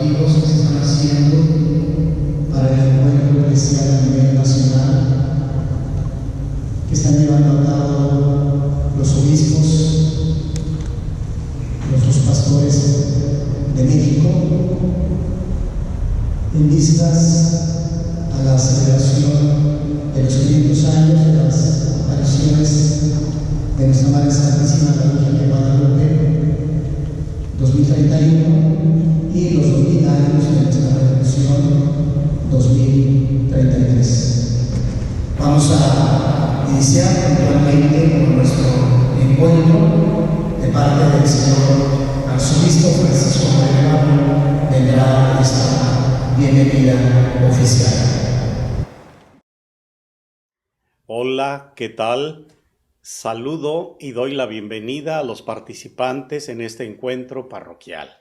preparativos que se están haciendo para el encuentro eclesial a nivel nacional, que están llevando a cabo los obispos, los pastores de México, en vistas a la celebración de los 500 años de las apariciones de Nuestra Madre Santísima la Virgen de Guadalupe, 2031, y los 2000 años de nuestra Redención, 2033. Vamos a iniciar puntualmente con nuestro encuentro de parte del señor arzobispo Francisco Moreno. Vendrá esta bienvenida oficial. Hola, ¿qué tal? Saludo y doy la bienvenida a los participantes en este encuentro parroquial.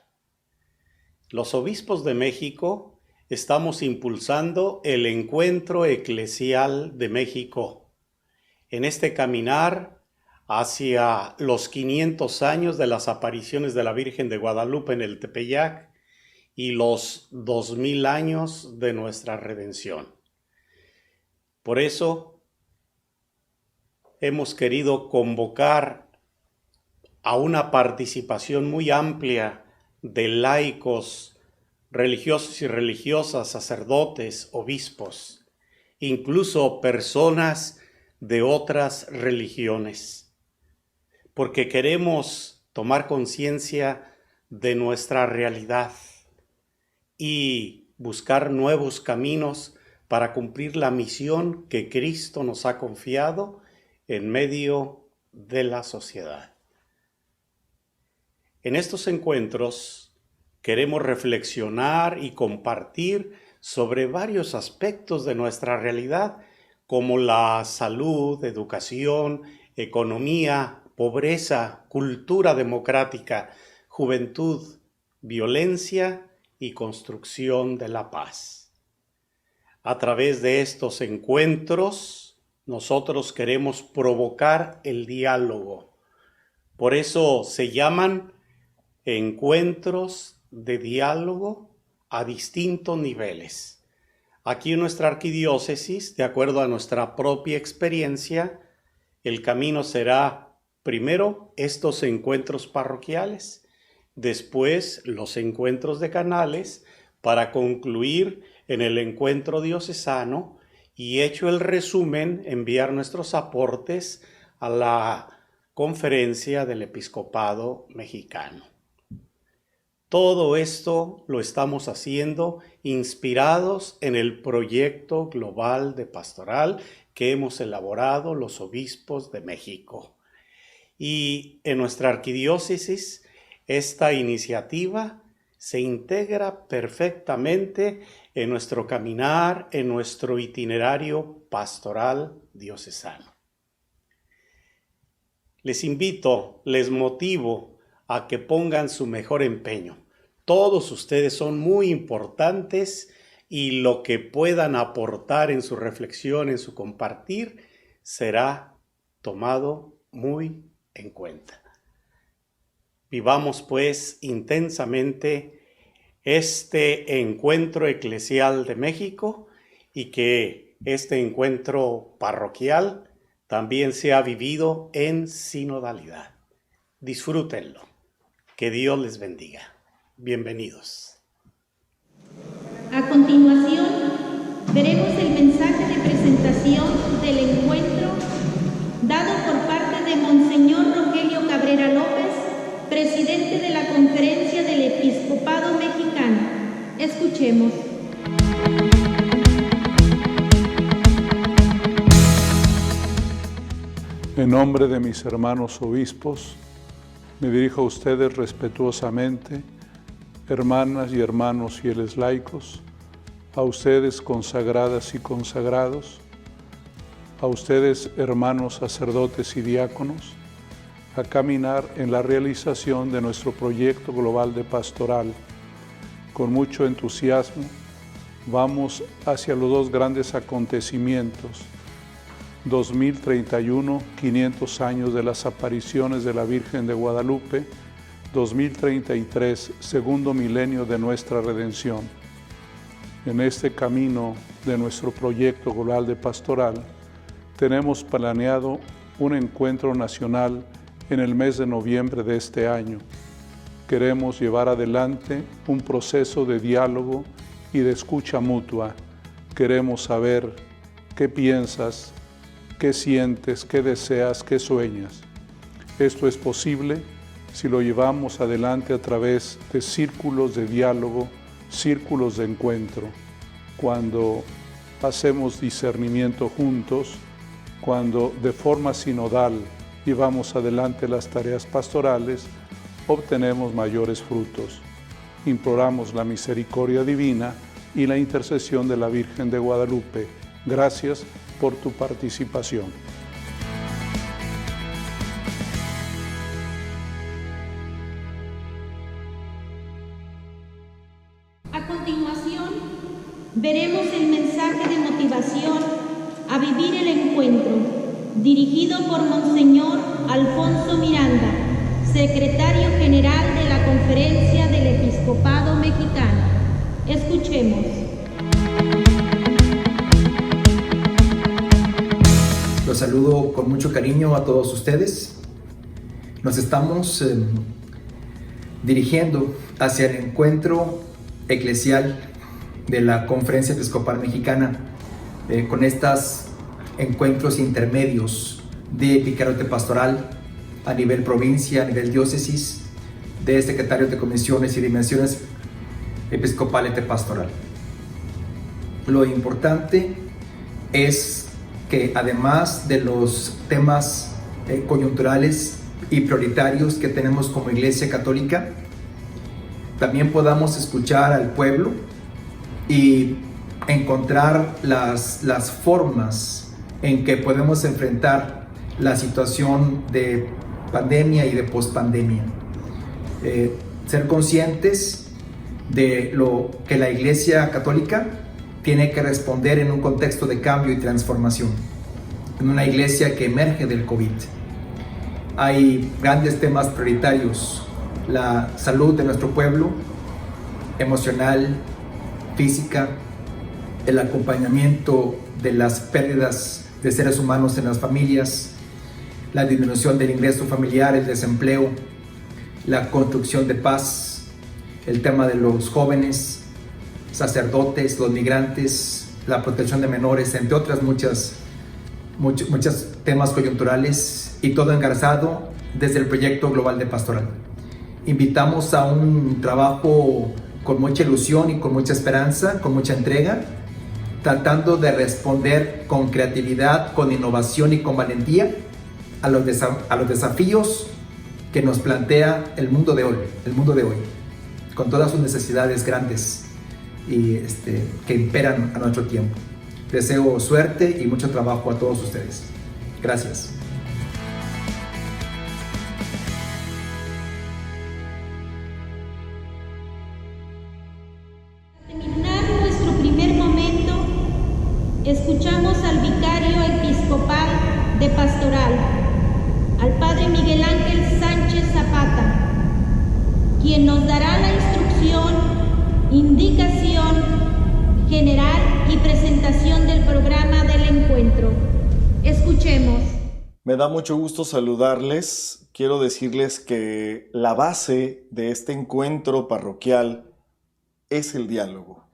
Los obispos de México estamos impulsando el Encuentro Eclesial de México en este caminar hacia los 500 años de las apariciones de la Virgen de Guadalupe en el Tepeyac y los 2000 años de nuestra redención. Por eso hemos querido convocar a una participación muy amplia de laicos, religiosos y religiosas, sacerdotes, obispos, incluso personas de otras religiones, porque queremos tomar conciencia de nuestra realidad y buscar nuevos caminos para cumplir la misión que Cristo nos ha confiado en medio de la sociedad. En estos encuentros queremos reflexionar y compartir sobre varios aspectos de nuestra realidad, como la salud, educación, economía, pobreza, cultura democrática, juventud, violencia y construcción de la paz. A través de estos encuentros, nosotros queremos provocar el diálogo. Por eso se llaman encuentros de diálogo a distintos niveles. Aquí en nuestra arquidiócesis, de acuerdo a nuestra propia experiencia, el camino será primero estos encuentros parroquiales, después los encuentros decanales, para concluir en el encuentro diocesano y, hecho el resumen, enviar nuestros aportes a la Conferencia del Episcopado Mexicano. Todo esto lo estamos haciendo inspirados en el proyecto global de pastoral que hemos elaborado los obispos de México. Y en nuestra arquidiócesis, esta iniciativa se integra perfectamente en nuestro caminar, en nuestro itinerario pastoral diocesano. Les invito, les motivo a que pongan su mejor empeño. Todos ustedes son muy importantes y lo que puedan aportar en su reflexión, en su compartir, será tomado muy en cuenta. Vivamos pues intensamente este encuentro eclesial de México y que este encuentro parroquial también sea vivido en sinodalidad. Disfrútenlo. Que Dios les bendiga. Bienvenidos. A continuación, veremos el mensaje de presentación del encuentro dado por parte de Monseñor Rogelio Cabrera López, presidente de la Conferencia del Episcopado Mexicano. Escuchemos. En nombre de mis hermanos obispos, me dirijo a ustedes respetuosamente, hermanas y hermanos fieles laicos, a ustedes consagradas y consagrados, a ustedes hermanos sacerdotes y diáconos, a caminar en la realización de nuestro proyecto global de pastoral. Con mucho entusiasmo, vamos hacia los dos grandes acontecimientos: 2031, 500 años de las apariciones de la Virgen de Guadalupe, 2033, segundo milenio de nuestra redención. En este camino de nuestro proyecto global de pastoral, tenemos planeado un encuentro nacional en el mes de noviembre de este año. Queremos llevar adelante un proceso de diálogo y de escucha mutua. Queremos saber qué piensas, qué sientes, qué deseas, qué sueñas. Esto es posible si lo llevamos adelante a través de círculos de diálogo, círculos de encuentro. Cuando hacemos discernimiento juntos, cuando de forma sinodal llevamos adelante las tareas pastorales, obtenemos mayores frutos. Imploramos la misericordia divina y la intercesión de la Virgen de Guadalupe. Gracias por tu participación. A continuación, veremos el mensaje de motivación a vivir el encuentro, dirigido por Monseñor Alfonso Miranda, secretario general de la Conferencia del Episcopado Mexicano. Escuchemos. Los saludo con mucho cariño a todos ustedes. Nos estamos dirigiendo hacia el encuentro eclesial de la Conferencia Episcopal Mexicana con estos encuentros intermedios de vicariato pastoral a nivel provincia, a nivel diócesis, de secretarios de comisiones y dimensiones episcopales de pastoral. Lo importante es que además de los temas coyunturales y prioritarios que tenemos como Iglesia Católica, también podamos escuchar al pueblo y encontrar las formas en que podemos enfrentar la situación de pandemia y de pospandemia. Ser conscientes de lo que la Iglesia Católica tiene que responder en un contexto de cambio y transformación, en una iglesia que emerge del COVID. Hay grandes temas prioritarios: la salud de nuestro pueblo, emocional, física, el acompañamiento de las pérdidas de seres humanos en las familias, la disminución del ingreso familiar, el desempleo, la construcción de paz, el tema de los jóvenes, sacerdotes, los migrantes, la protección de menores, entre otras muchos temas coyunturales, y todo engarzado desde el proyecto global de pastoral. Invitamos a un trabajo con mucha ilusión y con mucha esperanza, con mucha entrega, tratando de responder con creatividad, con innovación y con valentía a los desafíos que nos plantea el mundo de hoy, con todas sus necesidades grandes y que imperan a nuestro tiempo. Deseo suerte y mucho trabajo a todos ustedes. Gracias. Para terminar nuestro primer momento, escuchamos al vicario episcopal de pastoral, al padre Miguel Ángel Sánchez Zapata, quien nos dará la instrucción, indicación general y presentación del programa del encuentro. Escuchemos. Me da mucho gusto saludarles. Quiero decirles que la base de este encuentro parroquial es el diálogo.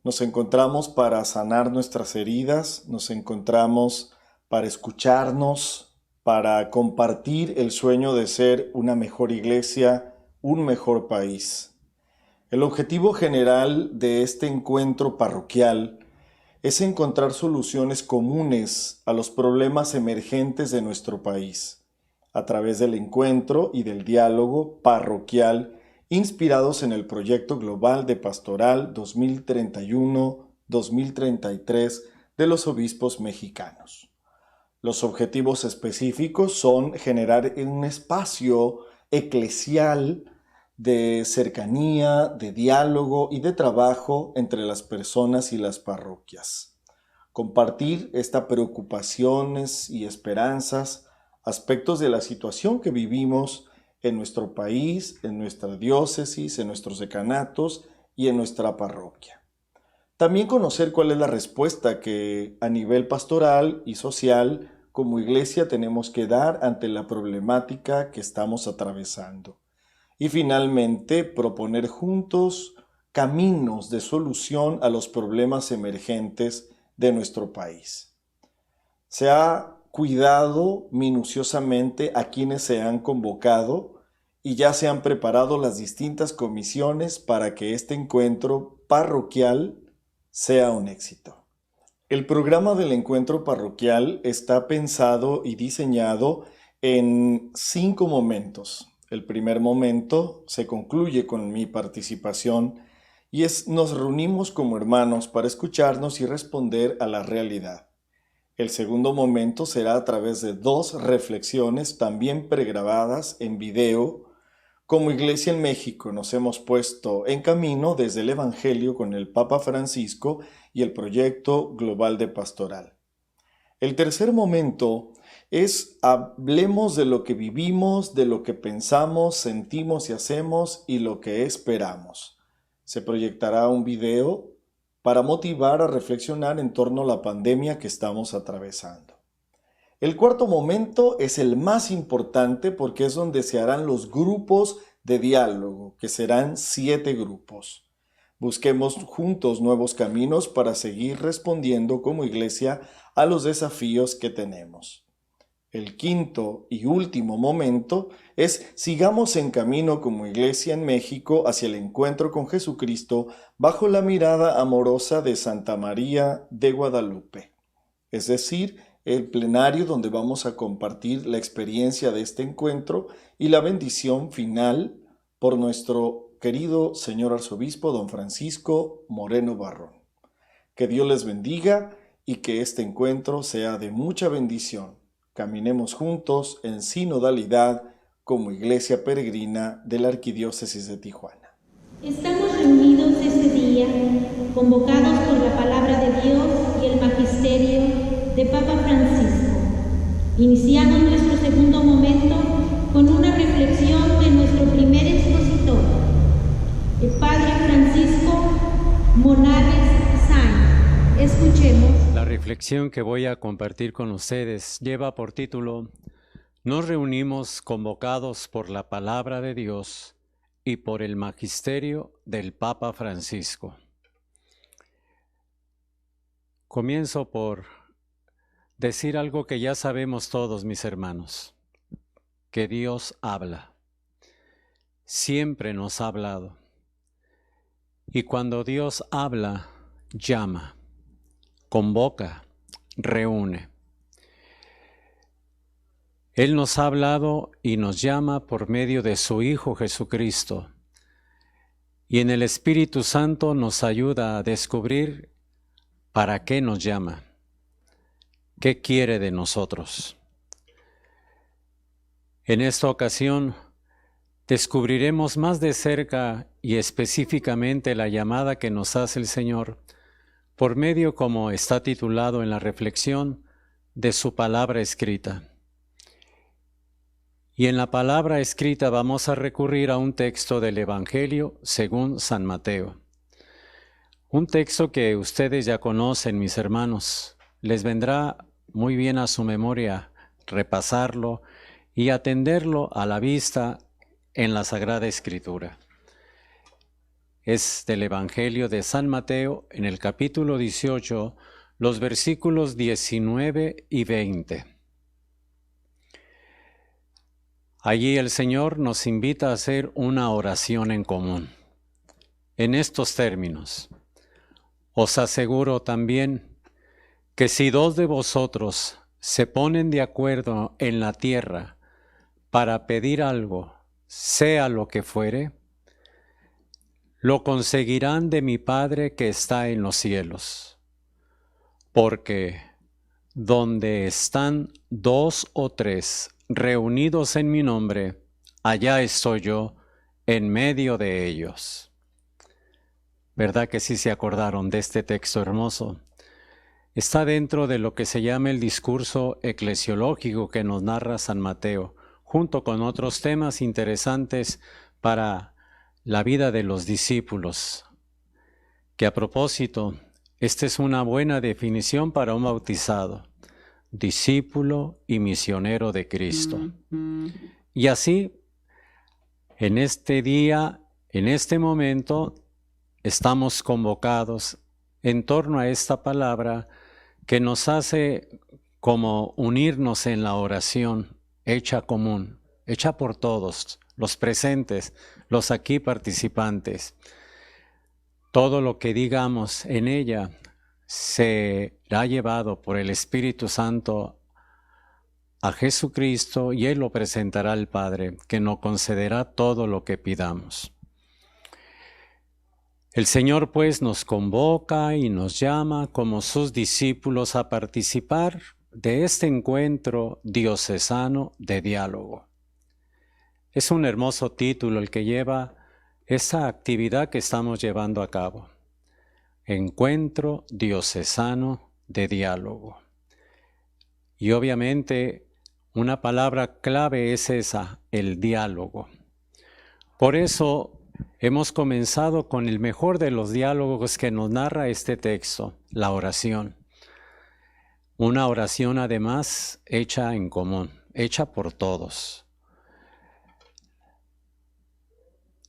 Nos encontramos para sanar nuestras heridas, nos encontramos para escucharnos, para compartir el sueño de ser una mejor iglesia, un mejor país. El objetivo general de este encuentro parroquial es encontrar soluciones comunes a los problemas emergentes de nuestro país, a través del encuentro y del diálogo parroquial inspirados en el proyecto global de pastoral 2031-2033 de los obispos mexicanos. Los objetivos específicos son generar un espacio eclesial de cercanía, de diálogo y de trabajo entre las personas y las parroquias. Compartir estas preocupaciones y esperanzas, aspectos de la situación que vivimos en nuestro país, en nuestra diócesis, en nuestros decanatos y en nuestra parroquia. También conocer cuál es la respuesta que a nivel pastoral y social como iglesia tenemos que dar ante la problemática que estamos atravesando. Y finalmente, proponer juntos caminos de solución a los problemas emergentes de nuestro país. Se ha cuidado minuciosamente a quienes se han convocado y ya se han preparado las distintas comisiones para que este encuentro parroquial sea un éxito. El programa del encuentro parroquial está pensado y diseñado en 5 momentos. El primer momento se concluye con mi participación y nos reunimos como hermanos para escucharnos y responder a la realidad. El segundo momento será a través de 2 reflexiones también pregrabadas en video. Como Iglesia en México nos hemos puesto en camino desde el Evangelio con el Papa Francisco y el proyecto global de pastoral. El tercer momento es hablemos de lo que vivimos, de lo que pensamos, sentimos y hacemos y lo que esperamos. Se proyectará un video para motivar a reflexionar en torno a la pandemia que estamos atravesando. El cuarto momento es el más importante porque es donde se harán los grupos de diálogo, que serán 7 grupos. Busquemos juntos nuevos caminos para seguir respondiendo como iglesia a los desafíos que tenemos. El quinto y último momento es sigamos en camino como iglesia en México hacia el encuentro con Jesucristo bajo la mirada amorosa de Santa María de Guadalupe. Es decir, el plenario donde vamos a compartir la experiencia de este encuentro y la bendición final por nuestro querido señor arzobispo don Francisco Moreno Barrón. Que Dios les bendiga y que este encuentro sea de mucha bendición. Caminemos juntos en sinodalidad como Iglesia Peregrina de la Arquidiócesis de Tijuana. Estamos reunidos este día, convocados por la palabra de Dios y el magisterio de Papa Francisco. Iniciamos nuestro segundo momento con una reflexión de nuestro primer expositor, el Padre Francisco Monares Sáenz. Escuchemos. La reflexión que voy a compartir con ustedes lleva por título Nos reunimos convocados por la palabra de Dios y por el magisterio del Papa Francisco. Comienzo por decir algo que ya sabemos todos, mis hermanos, que Dios habla. Siempre nos ha hablado. Y cuando Dios habla, llama, convoca, reúne. Él nos ha hablado y nos llama por medio de su Hijo Jesucristo. Y en el Espíritu Santo nos ayuda a descubrir para qué nos llama, qué quiere de nosotros. En esta ocasión descubriremos más de cerca y específicamente la llamada que nos hace el Señor por medio, como está titulado en la reflexión, de su palabra escrita. Y en la palabra escrita vamos a recurrir a un texto del Evangelio según San Mateo. Un texto que ustedes ya conocen, mis hermanos. Les vendrá muy bien a su memoria repasarlo y atenderlo a la vista en la Sagrada Escritura. Es del Evangelio de San Mateo en el capítulo 18, los versículos 19 y 20. Allí el Señor nos invita a hacer una oración en común. En estos términos, os aseguro también que si 2 de vosotros se ponen de acuerdo en la tierra para pedir algo, sea lo que fuere, lo conseguirán de mi Padre que está en los cielos. Porque donde están 2 o 3 reunidos en mi nombre, allá estoy yo en medio de ellos. ¿Verdad que sí se acordaron de este texto hermoso? Está dentro de lo que se llama el discurso eclesiológico que nos narra San Mateo, junto con otros temas interesantes para la vida de los discípulos. Que a propósito, esta es una buena definición para un bautizado: discípulo y misionero de Cristo. Y así, en este día, en este momento, estamos convocados en torno a esta palabra que nos hace como unirnos en la oración hecha común, hecha por todos, los presentes, los aquí participantes. Todo lo que digamos en ella será llevado por el Espíritu Santo a Jesucristo y Él lo presentará al Padre, que nos concederá todo lo que pidamos. El Señor pues nos convoca y nos llama como sus discípulos a participar de este encuentro diocesano de diálogo. Es un hermoso título el que lleva esa actividad que estamos llevando a cabo. Encuentro diocesano de diálogo. Y obviamente una palabra clave es esa, el diálogo. Por eso hemos comenzado con el mejor de los diálogos que nos narra este texto, la oración. Una oración además hecha en común, hecha por todos.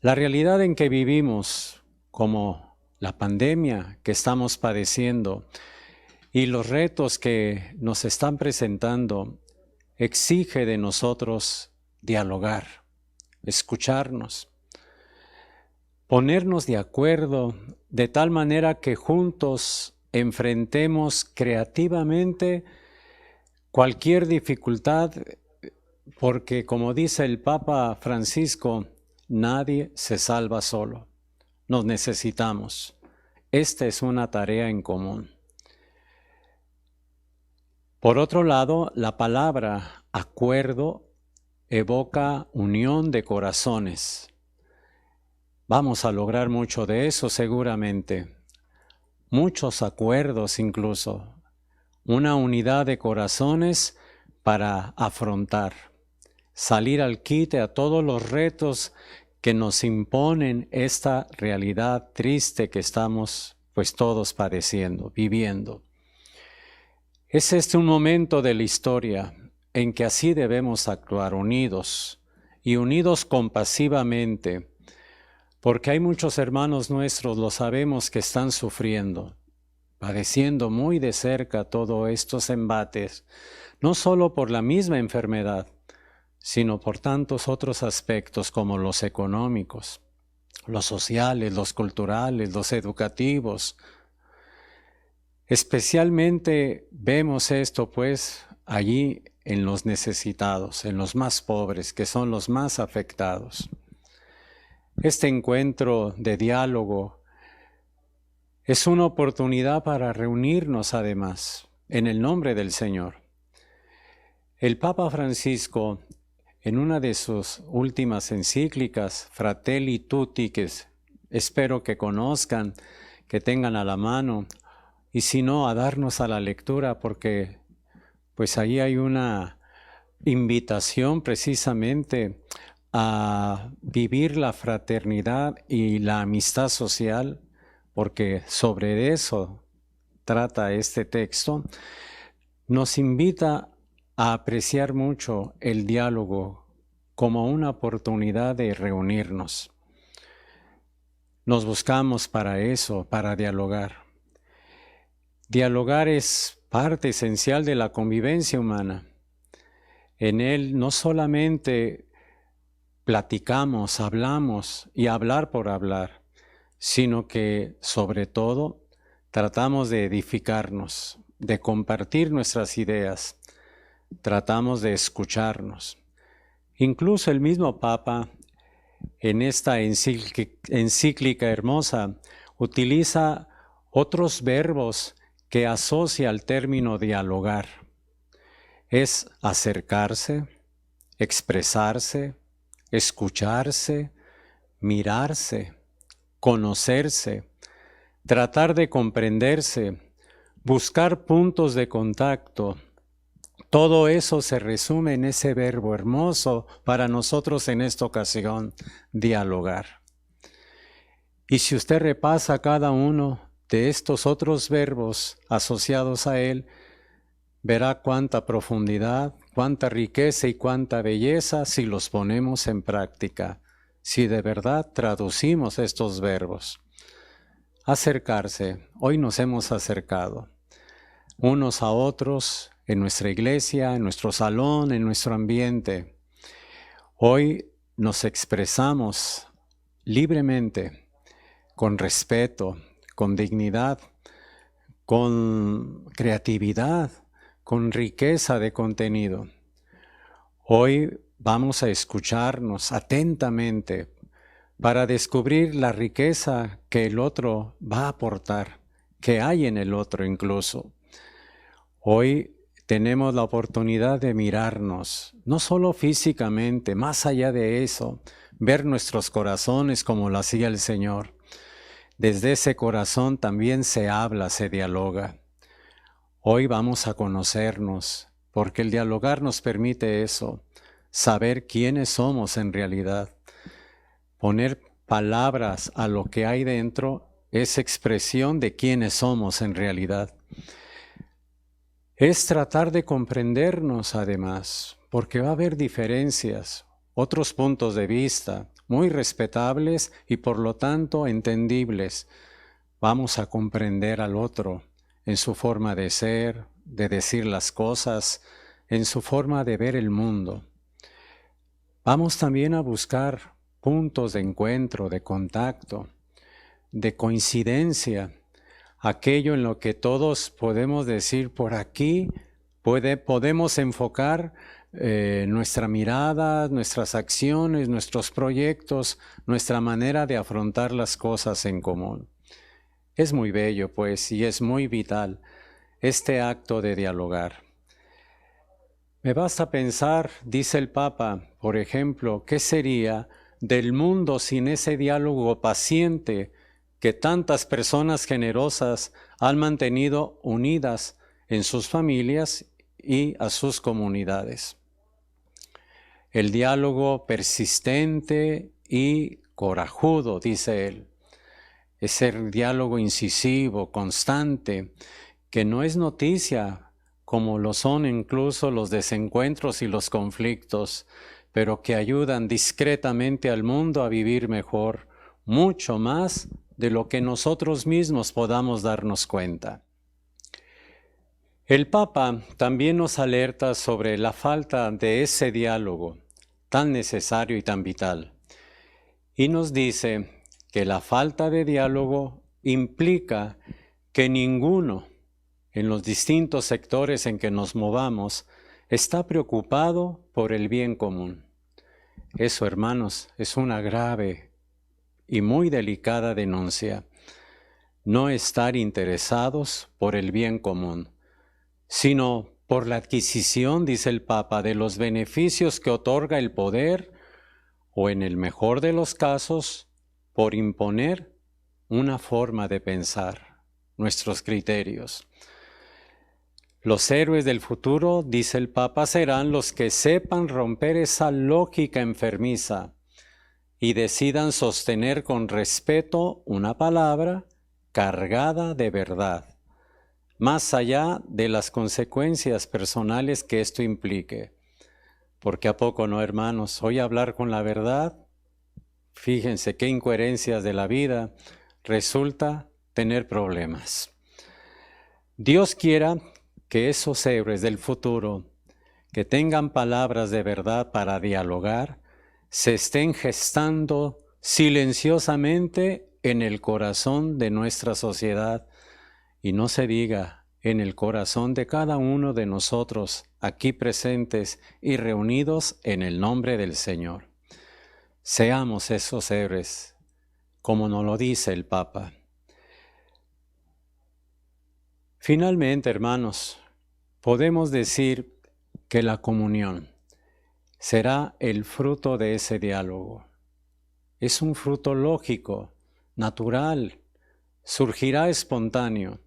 La realidad en que vivimos, como la pandemia que estamos padeciendo y los retos que nos están presentando, exige de nosotros dialogar, escucharnos, ponernos de acuerdo de tal manera que juntos enfrentemos creativamente cualquier dificultad, porque como dice el Papa Francisco, nadie se salva solo. Nos necesitamos. Esta es una tarea en común. Por otro lado, la palabra acuerdo evoca unión de corazones. Vamos a lograr mucho de eso seguramente. Muchos acuerdos incluso. Una unidad de corazones para afrontar, salir al quite a todos los retos que nos imponen esta realidad triste que estamos pues todos padeciendo, viviendo. Es este un momento de la historia en que así debemos actuar, unidos y unidos compasivamente, porque hay muchos hermanos nuestros, lo sabemos, que están sufriendo, padeciendo muy de cerca todos estos embates, no solo por la misma enfermedad, sino por tantos otros aspectos como los económicos, los sociales, los culturales, los educativos. Especialmente vemos esto pues allí en los necesitados, en los más pobres, que son los más afectados. Este encuentro de diálogo es una oportunidad para reunirnos además en el nombre del Señor. El Papa Francisco, en una de sus últimas encíclicas, Fratelli Tutti, que espero que conozcan, que tengan a la mano, y si no, a darnos a la lectura, porque pues ahí hay una invitación precisamente a vivir la fraternidad y la amistad social, porque sobre eso trata este texto. Nos invita a apreciar mucho el diálogo como una oportunidad de reunirnos. Nos buscamos para eso, para dialogar. Dialogar es parte esencial de la convivencia humana. En él no solamente platicamos, hablamos y hablar por hablar, sino que sobre todo tratamos de edificarnos, de compartir nuestras ideas, tratamos de escucharnos. Incluso el mismo Papa, en esta encíclica hermosa, utiliza otros verbos que asocia al término dialogar. Es acercarse, expresarse, escucharse, mirarse, conocerse, tratar de comprenderse, buscar puntos de contacto, Todo eso se resume en ese verbo hermoso para nosotros en esta ocasión, dialogar. Y si usted repasa cada uno de estos otros verbos asociados a él, verá cuánta profundidad, cuánta riqueza y cuánta belleza si los ponemos en práctica, si de verdad traducimos estos verbos. Acercarse, hoy nos hemos acercado unos a otros en nuestra iglesia, en nuestro salón, en nuestro ambiente. Hoy nos expresamos libremente, con respeto, con dignidad, con creatividad, con riqueza de contenido. Hoy vamos a escucharnos atentamente para descubrir la riqueza que el otro va a aportar, que hay en el otro incluso. Hoy tenemos la oportunidad de mirarnos, no solo físicamente, más allá de eso, ver nuestros corazones como lo hacía el Señor. Desde ese corazón también se habla, se dialoga. Hoy vamos a conocernos, porque el dialogar nos permite eso, saber quiénes somos en realidad. Poner palabras a lo que hay dentro es expresión de quiénes somos en realidad. Es tratar de comprendernos además, porque va a haber diferencias, otros puntos de vista, muy respetables y por lo tanto entendibles. Vamos a comprender al otro en su forma de ser, de decir las cosas, en su forma de ver el mundo. Vamos también a buscar puntos de encuentro, de contacto, de coincidencia, aquello en lo que todos podemos decir por aquí, podemos enfocar nuestra mirada, nuestras acciones, nuestros proyectos, nuestra manera de afrontar las cosas en común. Es muy bello, pues, y es muy vital este acto de dialogar. Me basta pensar, dice el Papa, por ejemplo, ¿qué sería del mundo sin ese diálogo paciente que tantas personas generosas han mantenido unidas en sus familias y a sus comunidades? El diálogo persistente y corajudo, dice él, ese diálogo incisivo, constante, que no es noticia, como lo son incluso los desencuentros y los conflictos, pero que ayudan discretamente al mundo a vivir mejor, mucho más de lo que nosotros mismos podamos darnos cuenta. El Papa también nos alerta sobre la falta de ese diálogo tan necesario y tan vital, y nos dice que la falta de diálogo implica que ninguno, en los distintos sectores en que nos movamos, está preocupado por el bien común. Eso, hermanos, es una grave y muy delicada denuncia. No estar interesados por el bien común, sino por la adquisición, dice el Papa, de los beneficios que otorga el poder, o en el mejor de los casos, por imponer una forma de pensar, nuestros criterios. Los héroes del futuro, dice el Papa, serán los que sepan romper esa lógica enfermiza y decidan sostener con respeto una palabra cargada de verdad, más allá de las consecuencias personales que esto implique. Porque a poco no, hermanos, hoy hablar con la verdad, fíjense qué incoherencias de la vida, resulta tener problemas. Dios quiera que esos héroes del futuro, que tengan palabras de verdad para dialogar, se estén gestando silenciosamente en el corazón de nuestra sociedad, y no se diga en el corazón de cada uno de nosotros aquí presentes y reunidos en el nombre del Señor. Seamos esos héroes, como nos lo dice el Papa. Finalmente, hermanos, podemos decir que la comunión será el fruto de ese diálogo. Es un fruto lógico, natural, surgirá espontáneo.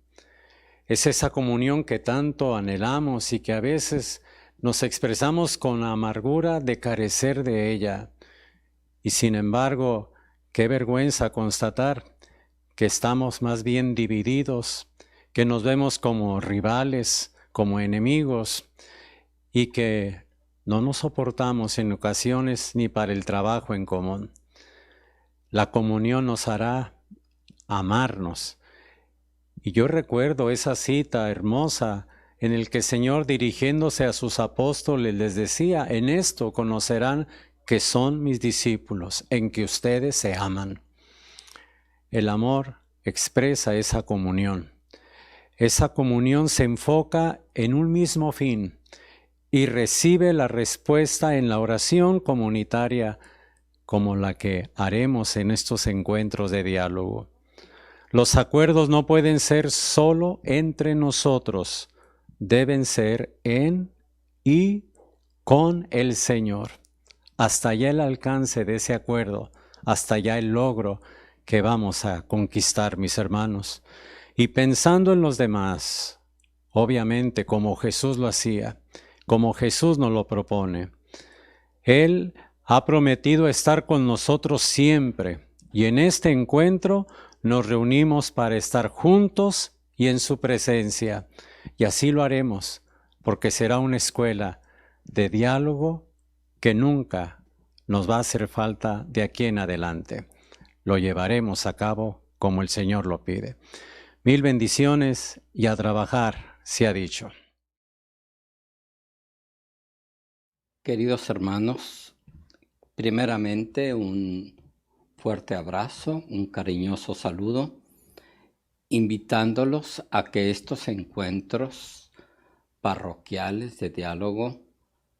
Es esa comunión que tanto anhelamos y que a veces nos expresamos con la amargura de carecer de ella. Y sin embargo, qué vergüenza constatar que estamos más bien divididos, que nos vemos como rivales, como enemigos, y que no nos soportamos en ocasiones ni para el trabajo en común. La comunión nos hará amarnos. Y yo recuerdo esa cita hermosa en el que el Señor, dirigiéndose a sus apóstoles, les decía: en esto conocerán que son mis discípulos, en que ustedes se aman. El amor expresa esa comunión. Esa comunión se enfoca en un mismo fin y recibe la respuesta en la oración comunitaria como la que haremos en estos encuentros de diálogo. Los acuerdos no pueden ser solo entre nosotros, deben ser en y con el Señor. Hasta allá el alcance de ese acuerdo, hasta allá el logro que vamos a conquistar, mis hermanos. Y pensando en los demás, obviamente como Jesús lo hacía, como Jesús nos lo propone. Él ha prometido estar con nosotros siempre, y en este encuentro nos reunimos para estar juntos y en su presencia. Y así lo haremos, porque será una escuela de diálogo que nunca nos va a hacer falta de aquí en adelante. Lo llevaremos a cabo como el Señor lo pide. Mil bendiciones y a trabajar, se ha dicho. Queridos hermanos, primeramente un fuerte abrazo, un cariñoso saludo, invitándolos a que estos encuentros parroquiales de diálogo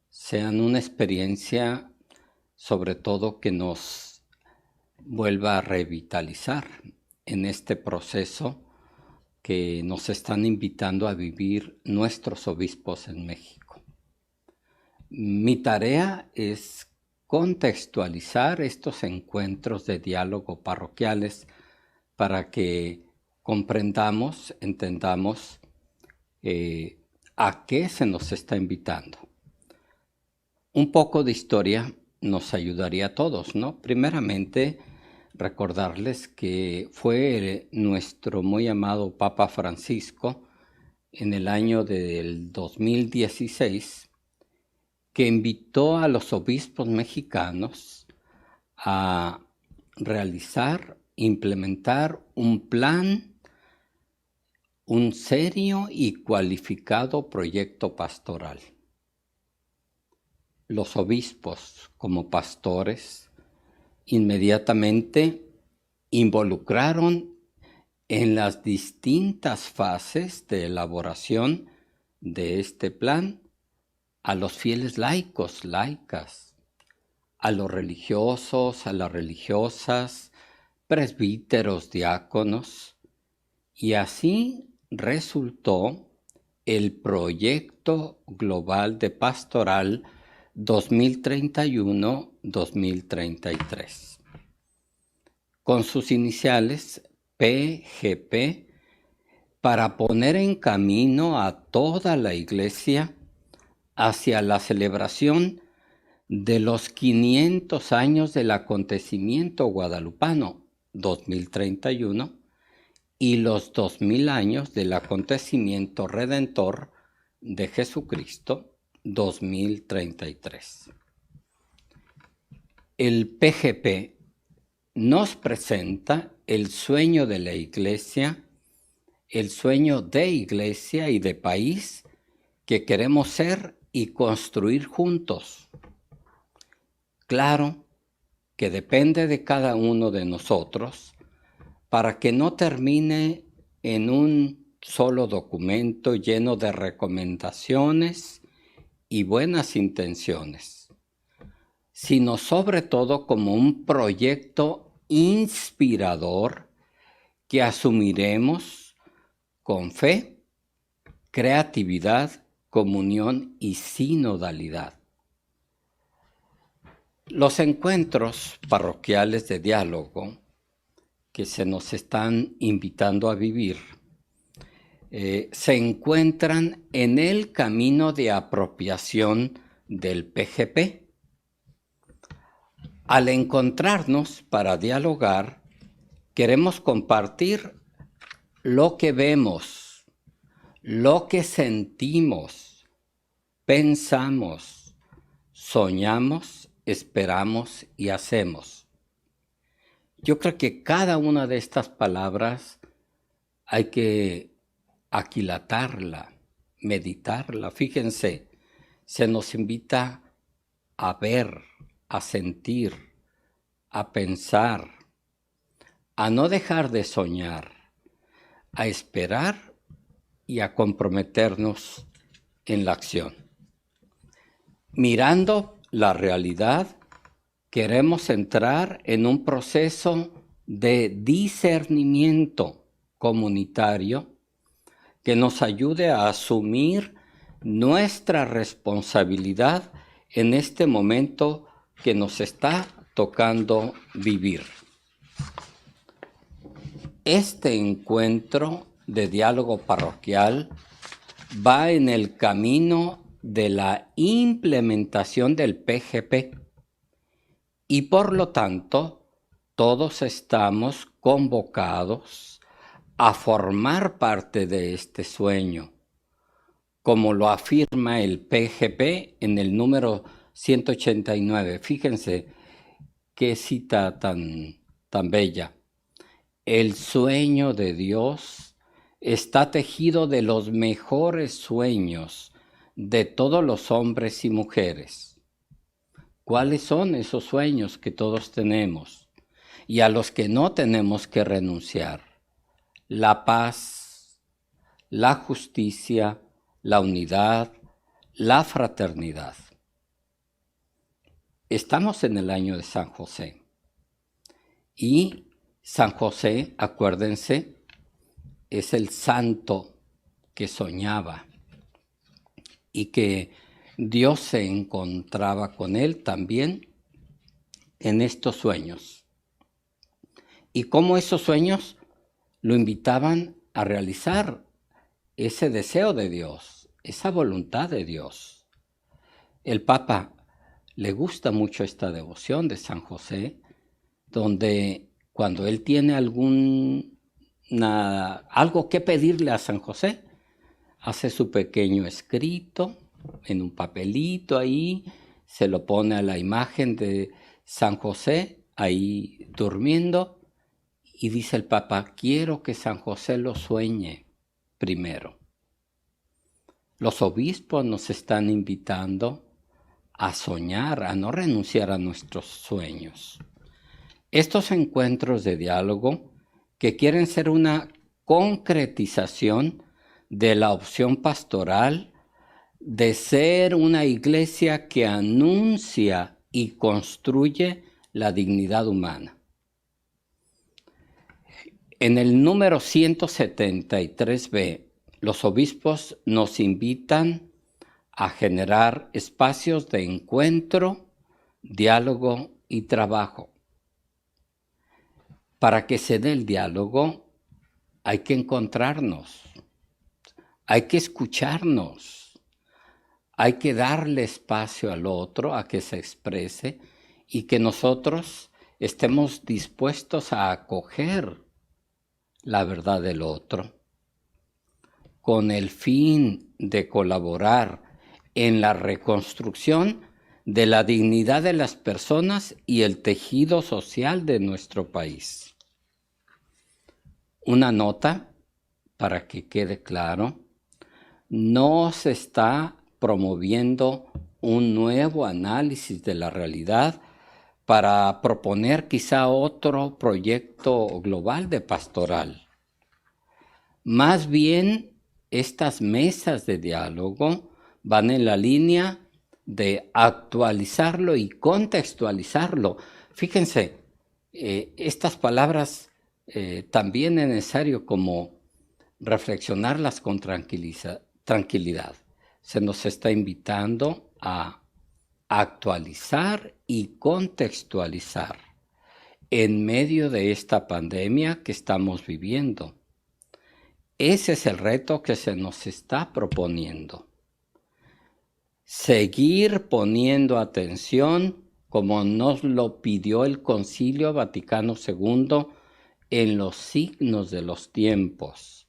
sean una experiencia, sobre todo, que nos vuelva a revitalizar en este proceso que nos están invitando a vivir nuestros obispos en México. Mi tarea es contextualizar estos encuentros de diálogo parroquiales para que comprendamos, entendamos a qué se nos está invitando. Un poco de historia nos ayudaría a todos, ¿no? Primeramente, recordarles que fue nuestro muy amado Papa Francisco en el año del 2016 que invitó a los obispos mexicanos a realizar, implementar un plan, un serio y cualificado proyecto pastoral. Los obispos, como pastores, inmediatamente involucraron en las distintas fases de elaboración de este plan a los fieles laicos, laicas, a los religiosos, a las religiosas, presbíteros, diáconos, y así resultó el Proyecto Global de Pastoral 2031-2033. Con sus iniciales PGP, para poner en camino a toda la Iglesia hacia la celebración de los 500 años del acontecimiento guadalupano 2031 y los 2000 años del acontecimiento redentor de Jesucristo 2033. El PGP nos presenta el sueño de la Iglesia, el sueño de Iglesia y de país que queremos ser y construir juntos. Claro que depende de cada uno de nosotros para que no termine en un solo documento lleno de recomendaciones y buenas intenciones, sino sobre todo como un proyecto inspirador que asumiremos con fe, creatividad, comunión y sinodalidad. Los encuentros parroquiales de diálogo que se nos están invitando a vivir se encuentran en el camino de apropiación del PGP. Al encontrarnos para dialogar, queremos compartir lo que vemos, lo que sentimos, pensamos, soñamos, esperamos y hacemos. Yo creo que cada una de estas palabras hay que aquilatarla, meditarla. Fíjense, se nos invita a ver, a sentir, a pensar, a no dejar de soñar, a esperar y a comprometernos en la acción. Mirando la realidad, queremos entrar en un proceso de discernimiento comunitario que nos ayude a asumir nuestra responsabilidad en este momento que nos está tocando vivir. Este encuentro de diálogo parroquial va en el camino de la implementación del PGP y por lo tanto todos estamos convocados a formar parte de este sueño, como lo afirma el PGP en el número 189. Fíjense qué cita tan bella. El sueño de Dios está tejido de los mejores sueños de todos los hombres y mujeres. ¿Cuáles son esos sueños que todos tenemos y a los que no tenemos que renunciar? La paz, la justicia, la unidad, la fraternidad. Estamos en el año de San José y San José, acuérdense, es el santo que soñaba y que Dios se encontraba con él también en estos sueños. Y cómo esos sueños lo invitaban a realizar ese deseo de Dios, esa voluntad de Dios. El Papa le gusta mucho esta devoción de San José, donde cuando él tiene algo que pedirle a San José, hace su pequeño escrito en un papelito ahí, se lo pone a la imagen de San José ahí durmiendo y dice el Papa, quiero que San José lo sueñe primero. Los obispos nos están invitando a soñar, a no renunciar a nuestros sueños. Estos encuentros de diálogo que quieren ser una concretización de la opción pastoral de ser una iglesia que anuncia y construye la dignidad humana. En el número 173b, los obispos nos invitan a generar espacios de encuentro, diálogo y trabajo. Para que se dé el diálogo, hay que encontrarnos, hay que escucharnos, hay que darle espacio al otro a que se exprese y que nosotros estemos dispuestos a acoger la verdad del otro, con el fin de colaborar en la reconstrucción de la dignidad de las personas y el tejido social de nuestro país. Una nota, para que quede claro, no se está promoviendo un nuevo análisis de la realidad para proponer quizá otro proyecto global de pastoral. Más bien, estas mesas de diálogo van en la línea de actualizarlo y contextualizarlo. Fíjense, estas palabras también es necesario como reflexionarlas con tranquilidad. Se nos está invitando a actualizar y contextualizar en medio de esta pandemia que estamos viviendo. ese es el reto que se nos está proponiendo. Seguir poniendo atención, como nos lo pidió el Concilio Vaticano II, en los signos de los tiempos,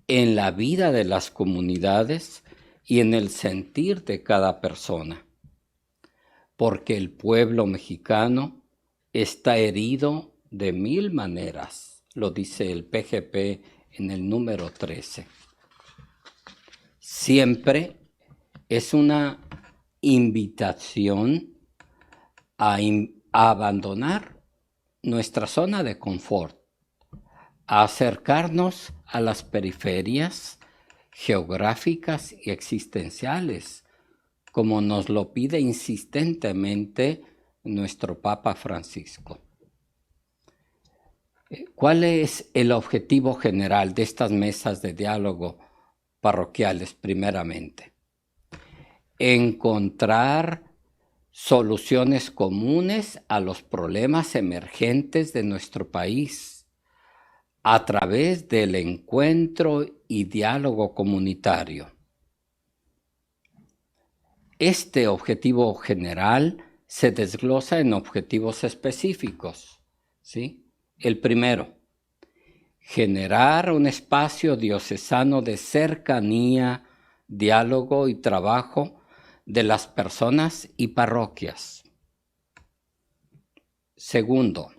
en la vida de las comunidades y en el sentir de cada persona. Porque el pueblo mexicano está herido de 1000 maneras, lo dice el PGP en el número 13. Siempre es una invitación a abandonar nuestra zona de confort, a acercarnos a las periferias geográficas y existenciales, como nos lo pide insistentemente nuestro Papa Francisco. ¿Cuál es el objetivo general de estas mesas de diálogo parroquiales? Primeramente, encontrar soluciones comunes a los problemas emergentes de nuestro país a través del encuentro y diálogo comunitario. Este objetivo general se desglosa en objetivos específicos, ¿sí? El primero, generar un espacio diocesano de cercanía, diálogo y trabajo de las personas y parroquias. Segundo,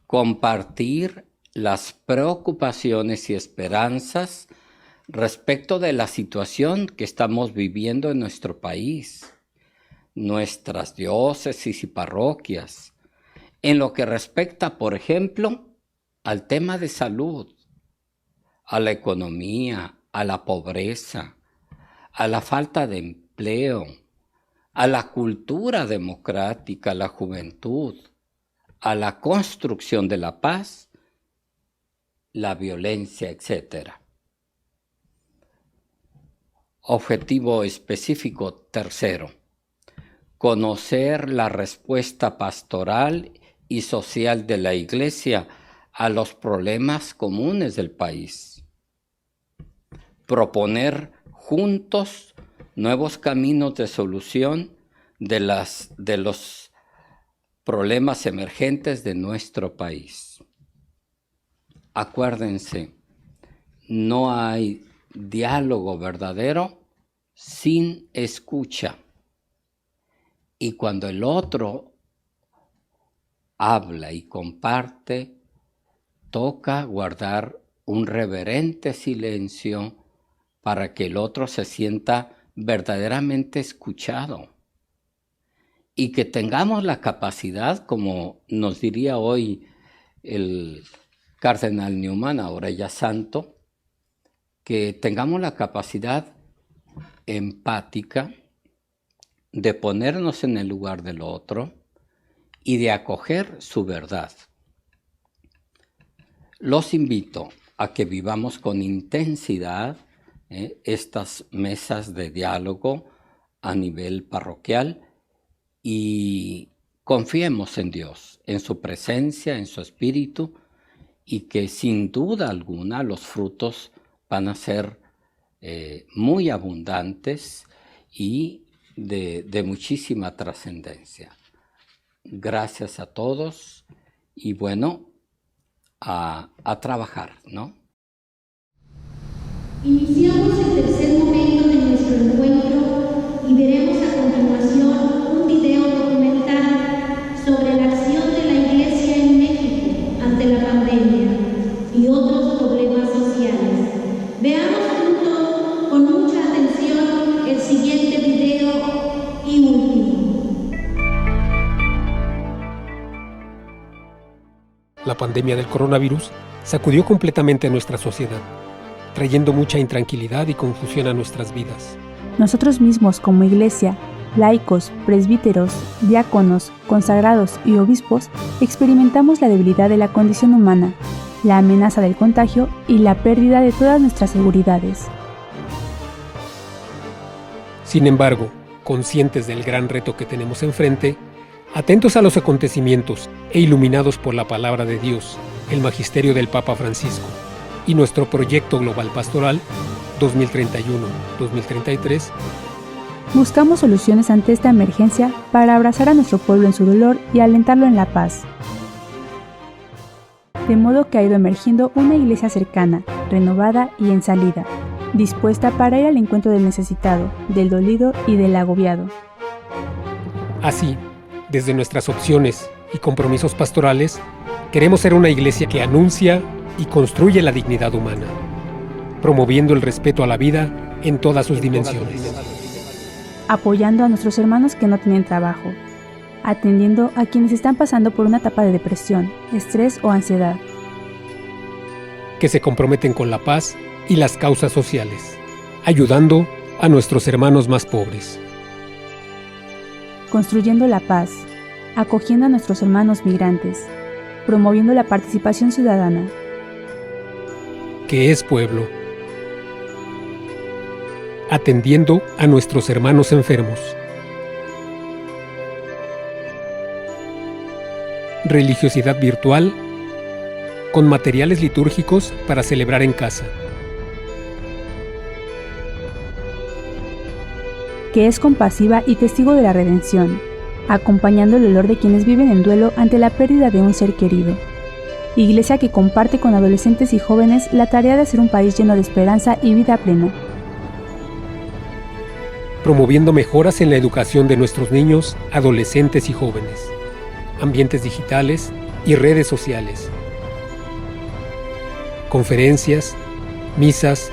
compartir las preocupaciones y esperanzas respecto de la situación que estamos viviendo en nuestro país, nuestras diócesis y parroquias, en lo que respecta, por ejemplo, al tema de salud, a la economía, a la pobreza, a la falta de empleo, a la cultura democrática, a la juventud, a la construcción de la paz, la violencia, etc. Objetivo específico tercero, conocer la respuesta pastoral y social de la Iglesia a los problemas comunes del país. Proponer juntos nuevos caminos de solución de los problemas emergentes de nuestro país. Acuérdense, no hay diálogo verdadero sin escucha. Y cuando el otro habla y comparte, toca guardar un reverente silencio para que el otro se sienta verdaderamente escuchado. Y que tengamos la capacidad, como nos diría hoy el cardenal Newman, ahora ya santo, que tengamos la capacidad empática de ponernos en el lugar del otro y de acoger su verdad. Los invito a que vivamos con intensidad estas mesas de diálogo a nivel parroquial y confiemos en Dios, en su presencia, en su espíritu, y que sin duda alguna los frutos van a ser muy abundantes y de muchísima trascendencia. Gracias a todos y bueno, a trabajar, ¿no? Iniciamos el tercer momento de nuestro encuentro y veremos a continuación un video documental sobre la acción de la Iglesia en México ante la pandemia y otros problemas sociales. Veamos juntos con mucha atención el siguiente video y último. La pandemia del coronavirus sacudió completamente a nuestra sociedad, trayendo mucha intranquilidad y confusión a nuestras vidas. Nosotros mismos como Iglesia, laicos, presbíteros, diáconos, consagrados y obispos, experimentamos la debilidad de la condición humana, la amenaza del contagio y la pérdida de todas nuestras seguridades. Sin embargo, conscientes del gran reto que tenemos enfrente, atentos a los acontecimientos e iluminados por la palabra de Dios, el magisterio del Papa Francisco, y nuestro proyecto global pastoral 2031-2033, buscamos soluciones ante esta emergencia para abrazar a nuestro pueblo en su dolor y alentarlo en la paz. De modo que ha ido emergiendo una iglesia cercana, renovada y en salida, dispuesta para ir al encuentro del necesitado, del dolido y del agobiado. Así, desde nuestras opciones y compromisos pastorales, queremos ser una iglesia que anuncia y construye la dignidad humana, promoviendo el respeto a la vida en todas sus dimensiones, apoyando a nuestros hermanos que no tienen trabajo, atendiendo a quienes están pasando por una etapa de depresión, estrés o ansiedad, que se comprometen con la paz y las causas sociales, ayudando a nuestros hermanos más pobres, construyendo la paz, acogiendo a nuestros hermanos migrantes, promoviendo la participación ciudadana, que es pueblo, atendiendo a nuestros hermanos enfermos, religiosidad virtual con materiales litúrgicos para celebrar en casa, que es compasiva y testigo de la redención, acompañando el dolor de quienes viven en duelo ante la pérdida de un ser querido. Iglesia que comparte con adolescentes y jóvenes la tarea de hacer un país lleno de esperanza y vida plena. Promoviendo mejoras en la educación de nuestros niños, adolescentes y jóvenes, ambientes digitales y redes sociales, conferencias, misas,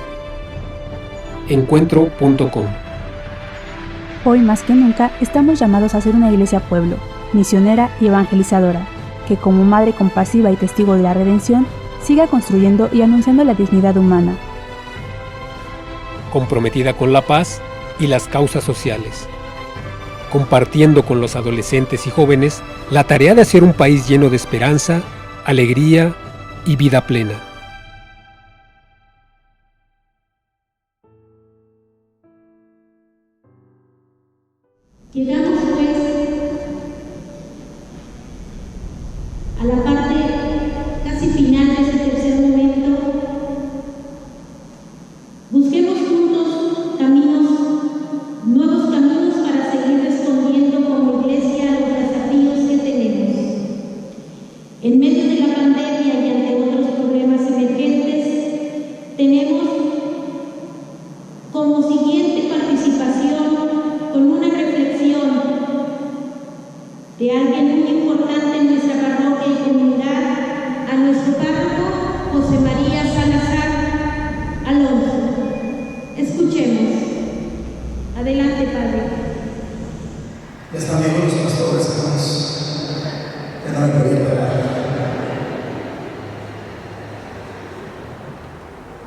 encuentro.com. Hoy más que nunca estamos llamados a ser una iglesia pueblo, misionera y evangelizadora, que como madre compasiva y testigo de la redención, siga construyendo y anunciando la dignidad humana. Comprometida con la paz y las causas sociales, compartiendo con los adolescentes y jóvenes la tarea de hacer un país lleno de esperanza, alegría y vida plena. Llegamos pues a la parte casi final de este tercer momento. Busquemos juntos nuevos caminos para seguir respondiendo como iglesia a los desafíos que tenemos. En medio de la pandemia y ante otros problemas emergentes, tenemos como siguiente participación con una reflexión de alguien muy importante en nuestra parroquia y comunidad, a nuestro párroco José María Salazar Alonso. Escuchemos. Adelante, Padre. Ya están bien los pastores, hermanos. Ya no me podía parar.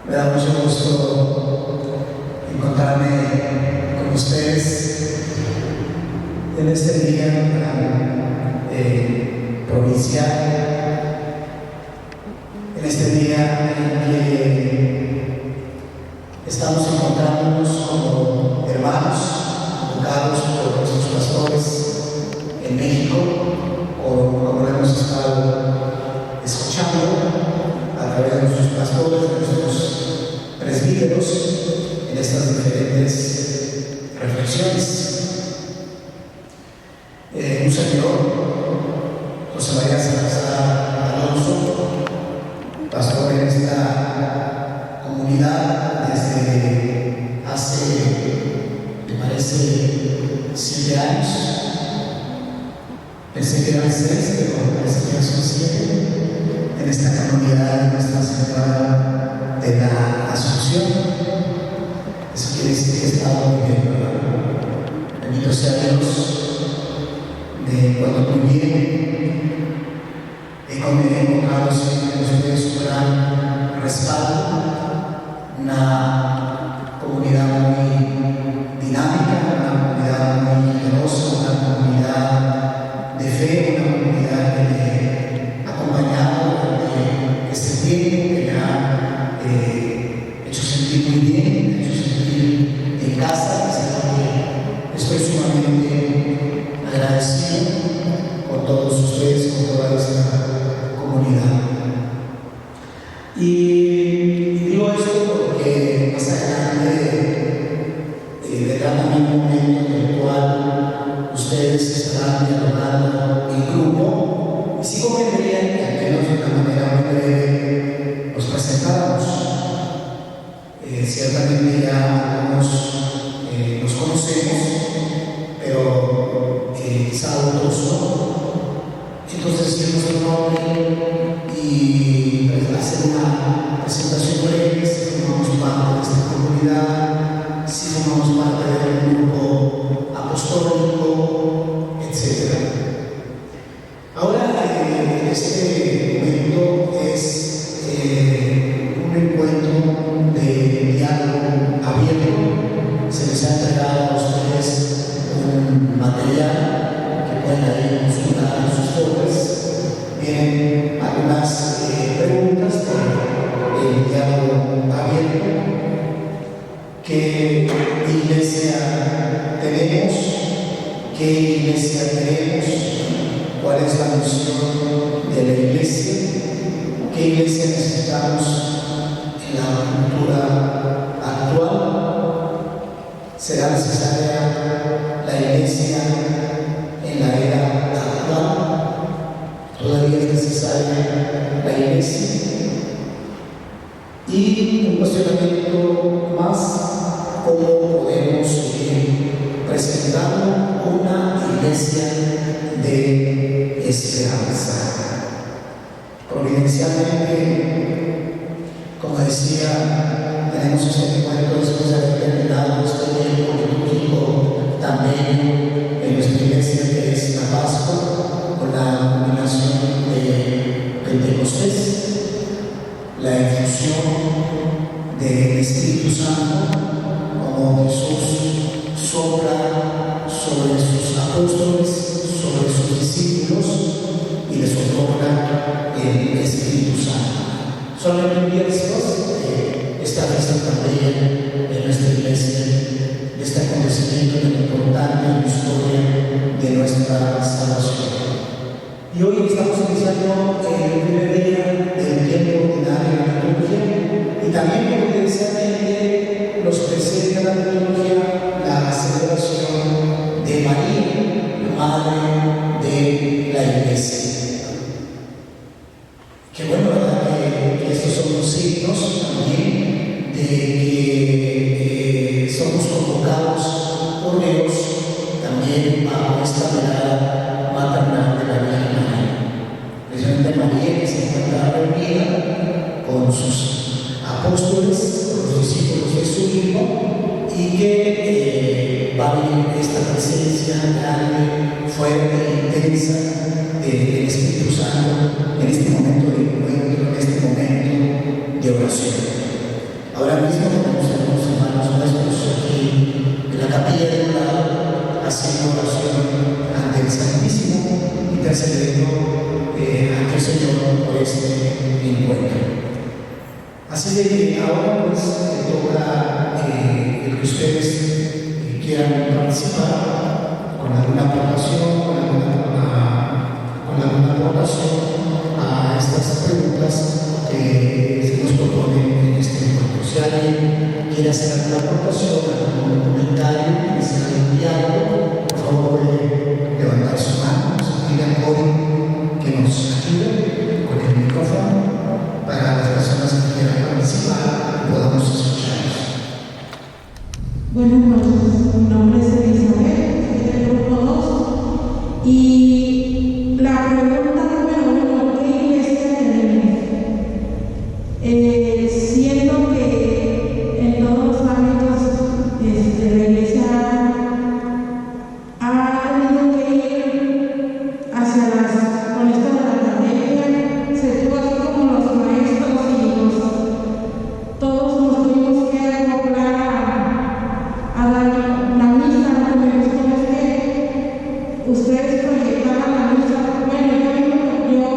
Me da mucho gusto encontrarme con ustedes en este día provincial, en este día en que estamos encontrándonos como hermanos, convocados por nuestros pastores en México, o como lo hemos estado escuchando a través de nuestros pastores, de nuestros presbíteros, en estas diferentes reflexiones. Un servidor, José María Salazar Alonso, pastor en esta comunidad desde hace, me parece, 7 años. Pensé que eran 6, pero parece que son 7 en esta comunidad de Nuestra Señora de la Asunción. Eso quiere decir que he estado viviendo. Bendito sea Dios. Cuando muy bien he encontrado siempre en ustedes un gran respaldo, una comunidad muy dinámica, una comunidad muy generosa, una comunidad de fe, una comunidad que me ha acompañado durante este tiempo, que me ha hecho sentir muy bien, me ha hecho sentir en casa, así que estoy sumamente agradecido con todos ustedes, con toda esta comunidad. Y vendrá también un momento en el cual ustedes estarán dialogando en grupo, y sí convendría que al menos de una manera muy breve nos presentáramos. Ciertamente ya algunos nos conocemos, pero quizá otros no. Entonces decir nuestro nombre y hacer una presentación breve, si formamos parte de esta comunidad, si formamos parte del grupo apostólico, etc. Ahora, este momento es un encuentro de diálogo abierto. Se les ha entregado a ustedes un material que pueden ahí consultar en sus fotos. Vienen algunas preguntas del diálogo abierto. ¿Qué iglesia tenemos? ¿Qué iglesia tenemos? ¿Cuál es la misión de la iglesia? ¿Qué iglesia necesitamos en la cultura actual? ¿Será necesaria la iglesia en la era actual? ¿Todavía es necesaria la iglesia? Y un cuestionamiento más: ¿cómo podemos seguir presentando una iglesia de esperanza? Providencialmente, como decía, tenemos este encuentro después de haber terminado este tiempo litúrgico también en nuestra iglesia, que es la Pascua, con la culminación de Pentecostés, la infusión del Espíritu Santo, como Jesús sopla sobre sus apóstoles, sobre sus discípulos, y les otorga el Espíritu Santo. Solamente un día después de esta fiesta también en nuestra iglesia, de este acontecimiento tan importante en la historia de nuestra salvación. Y hoy estamos iniciando el primer día del tiempo ordinario de la liturgia, y también providencialmente nos presenta la liturgia la celebración de María, Madre de la Iglesia. Qué bueno, ¿verdad? Que estos son los signos también de que somos convocados por Dios también bajo esta mirada maternal de la Virgen María. Precisamente María, que se encuentra reunida con sus apóstoles, con los discípulos de su Hijo, y que va a vivir esta presencia grande, fuerte, intensa del Espíritu Santo en este momento de encuentro, en este momento de oración. Ahora mismo tenemos a los hermanos nuestros aquí en la capilla de un lado haciendo oración ante el Santísimo, intercediendo ante el Señor por este encuentro. Así de que ahora pues toca el que ustedes quieran participar con alguna aportación, con alguna aportación a estas preguntas que se nos proponen en este encuentro. Si alguien quiere hacer alguna aportación, algún comentario, quiere hacer algún diálogo, por favor puede levantar su mano, nos piden hoy que nos ayude con el micrófono para las personas que quieran participar y podamos escucharlos. Bueno, pues mi nombre es Elizabeth, soy del grupo 2, y la pregunta número 1, ¿qué iglesia tenemos? Siento que en todos los ámbitos la iglesia ha tenido que ir hacia con esto de la pandemia, se tuvo así como los maestros y todos nos tuvimos que acoplar a dar la misa. Lo que me gustó es que ustedes proyectaban la misa. Bueno, yo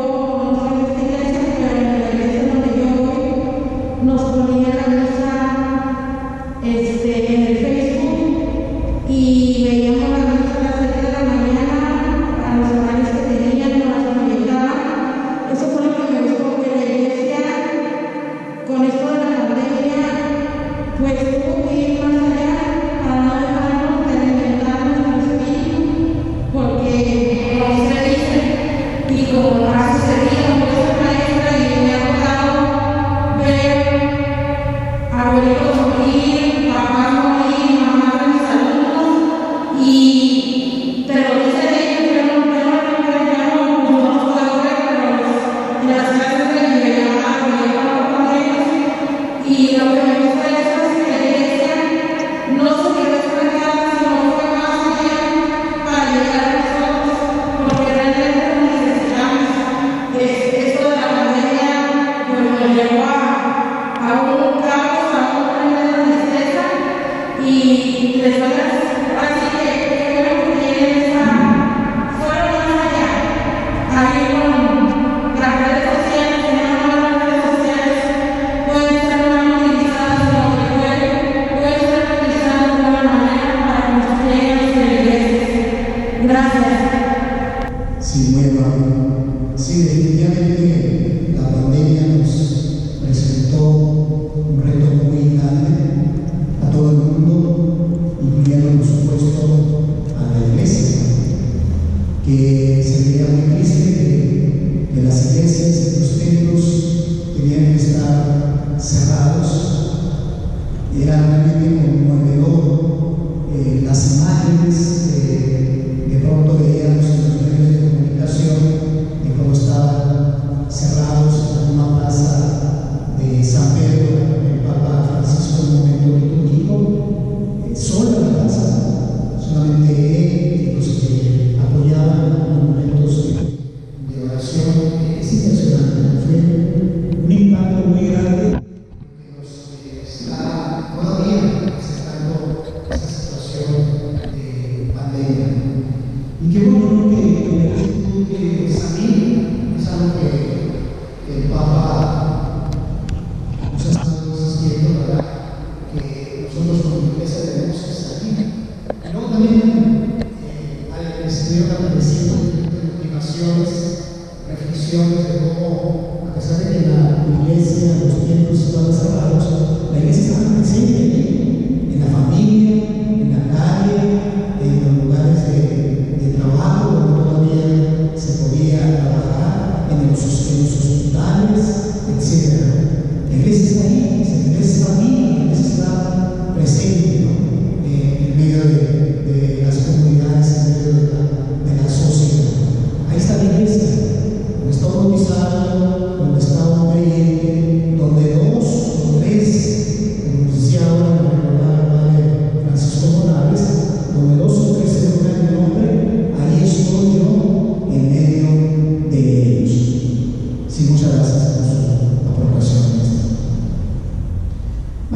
no soy de esta iglesia, pero en la iglesia donde yo voy nos ponía la misa en el Facebook, y veíamos la misa a las 7 de la mañana a los horarios que tenían, nos las proyectaban. Eso fue lo que me gustó, que la iglesia con esto de la pandemia pues tuvo que ir más allá para no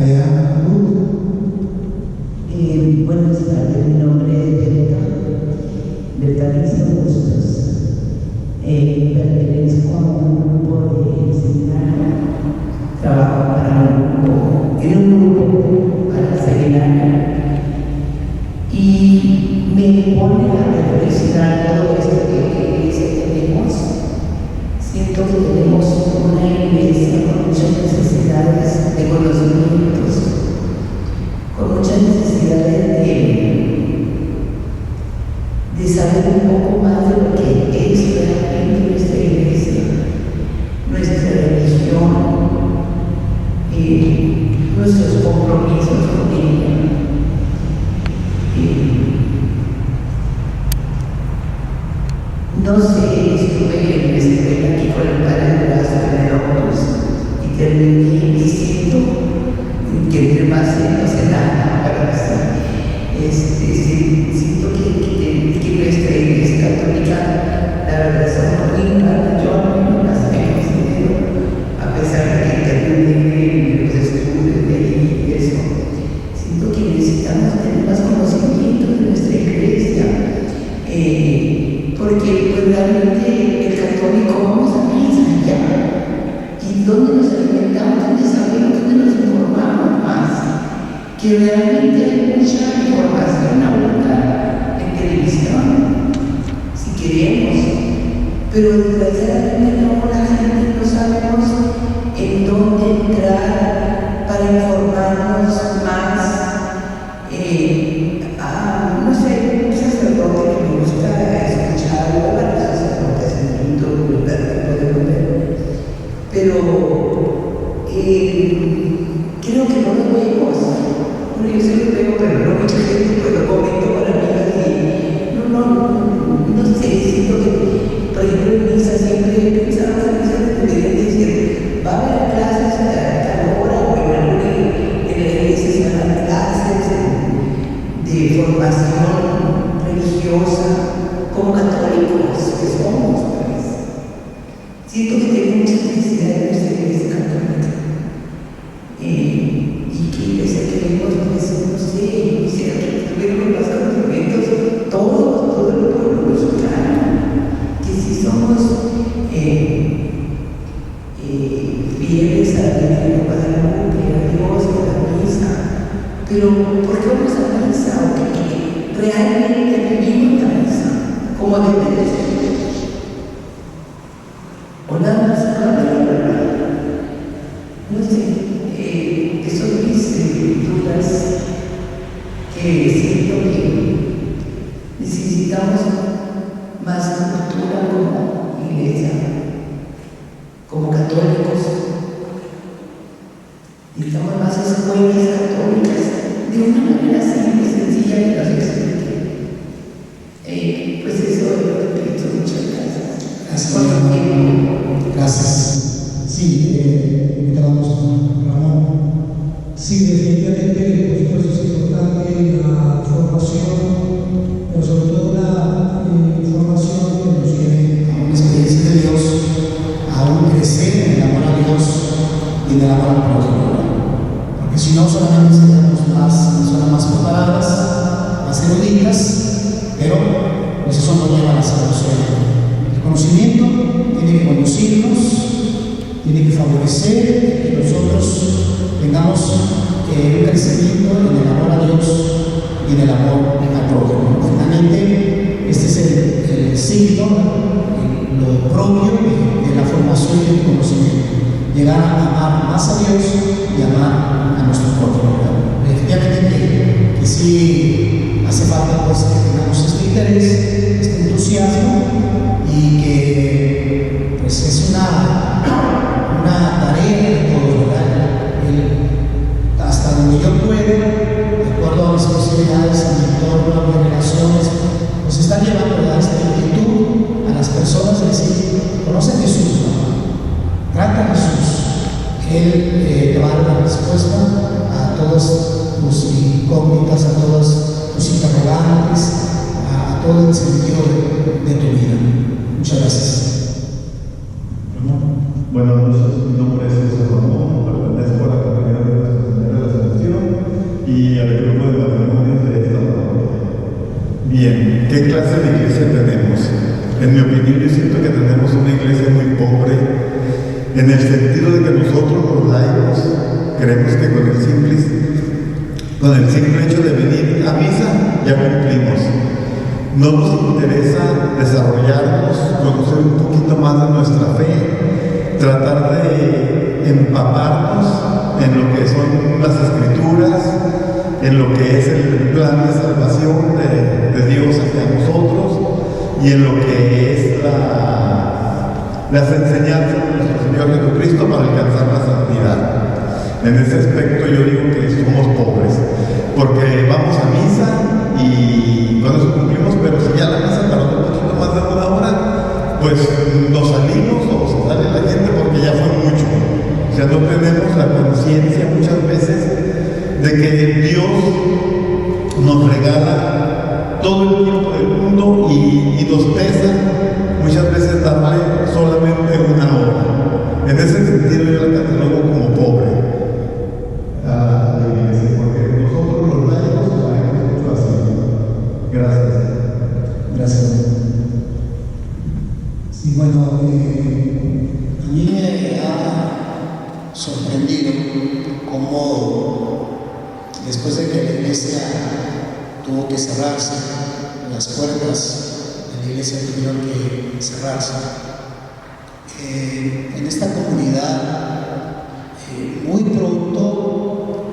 allá en Perú. Buenas tardes, mi nombre es Bertalicia Bustos. Pertenezco a un grupo de seminario, trabajo en un grupo para seminario y me pone a reflexionar todo esto que tenemos. Siento que tenemos una iglesia con muchas necesidades de conocimientos, con muchas necesidades de saber un poco más de lo que es realmente nuestra iglesia, nuestra religión, nuestros compromisos con ella. No sé, estuve en la escuela aquí con el padre Durazno y terminé diciendo que entre más no sé nada, ¿verdad? Siento que nuestra iglesia católica, la verdad, somos muy ignorantes. Yo no las considero, a pesar de que terminé los estudios de ahí y eso. Siento que necesitamos tener más conocimiento de nuestra iglesia, porque pues, realmente el católico vamos a misa ya. ¿Y dónde nos alimentamos? ¿Dónde sabemos? ¿Dónde nos informamos más? Que realmente hay mucha información ahorita en televisión, si queremos, pero desgraciadamente no, la gente no sabemos en dónde entrar para informarnos más. No sé, un sacerdote que me gusta escuchar, varios sacerdotes en el mundo, pero creo que no lo vemos. Bueno, yo sí lo veo, pero no mucha gente, pues lo comento con amigas y no sé, siento que, por ejemplo, en misa siempre pensamos en misa que deberían decir, va a haber clases a tal hora, o en la iglesia se dan clases de formación religiosa, como católicos que somos, pues. Siento que tengo muchas necesidades de nuestra iglesia católica. Y que iglesia queremos, pues, no sé, quisiera que tuviéramos más conocimientos, todo el pueblo mexicano, que si somos fieles a la Virgen de Guadalupe, a Dios, a la misa, pero ¿por qué vamos a la misa? ¿O que realmente vivimos la misa? ¿Cómo debe de ser? ¿O nada más habla de la verdad? No sé. Eso mis dudas que siento que necesitamos más cultura como iglesia, como católicos. Necesitamos más escuelas católicas de una manera simple, sencilla que nos explique. Pues eso es lo que pienso. Muchas gracias. Gracias. Gracias. Sí, invitamos a Ramón. Sí, definitivamente, por supuesto, es importante la formación, pero sobre todo la información que nos lleve a una experiencia de Dios, a un crecer en el amor a Dios y en el amor al prójimo. Porque si no, solamente seríamos personas más preparadas, más eruditas, pero pues eso no lleva a la salvación. El conocimiento tiene que conducirnos, tiene que favorecer que nosotros tengamos un crecimiento en el amor a Dios y en el amor al prójimo. Finalmente, este es el signo, lo propio de la formación y del conocimiento. Llegar a amar más a Dios y amar a nuestro prójimo. Efectivamente que sí hace falta pues que tengamos este interés, este entusiasmo y que pues es una tarea de todos, ¿verdad? Hasta donde yo puedo, de acuerdo a mis posibilidades, a mi entorno, a mis relaciones, pues están llevando a esta actitud a las personas de decir, conoce a Jesús, ¿no? Trata a Jesús. Él te va a dar la respuesta a todas tus incógnitas, a todas tus interrogantes, a todo el sentido de tu vida. Muchas gracias. Buenas noches, mi nombre es José Ramón, pertenezco a la comunidad de las al grupo de matrimonios de esta parroquia. Bien, ¿qué clase de iglesia tenemos? En mi opinión, yo siento que tenemos una iglesia muy pobre, en el sentido de que nosotros los laicos creemos que con el simple hecho de venir a misa ya cumplimos. No nos interesa desarrollarnos, conocer un poquito más de nuestra fe, tratar de empaparnos en lo que son las escrituras, en lo que es el plan de salvación de Dios hacia nosotros y en lo que es las enseñanzas de nuestro Señor Jesucristo para alcanzar la santidad. En ese aspecto yo digo que somos pobres, porque vamos a misa y con eso cumplimos, pero si ya la misa tardó un poquito más de una hora, pues nos salimos o se sale la gente porque ya fue mucho. O sea, no tenemos la conciencia muchas veces de que Dios nos regala todo el tiempo del mundo y nos pesa muchas veces darle solamente una hora. En ese sentido yo la catalogo como pobre a la iglesia, porque nosotros los laicos lo hemos hecho así. Gracias. Gracias. Sí, bueno, a mí me ha sorprendido cómo después de que la iglesia tuvo que cerrarse, las puertas de la iglesia tuvieron que cerrarse. En esta comunidad, muy pronto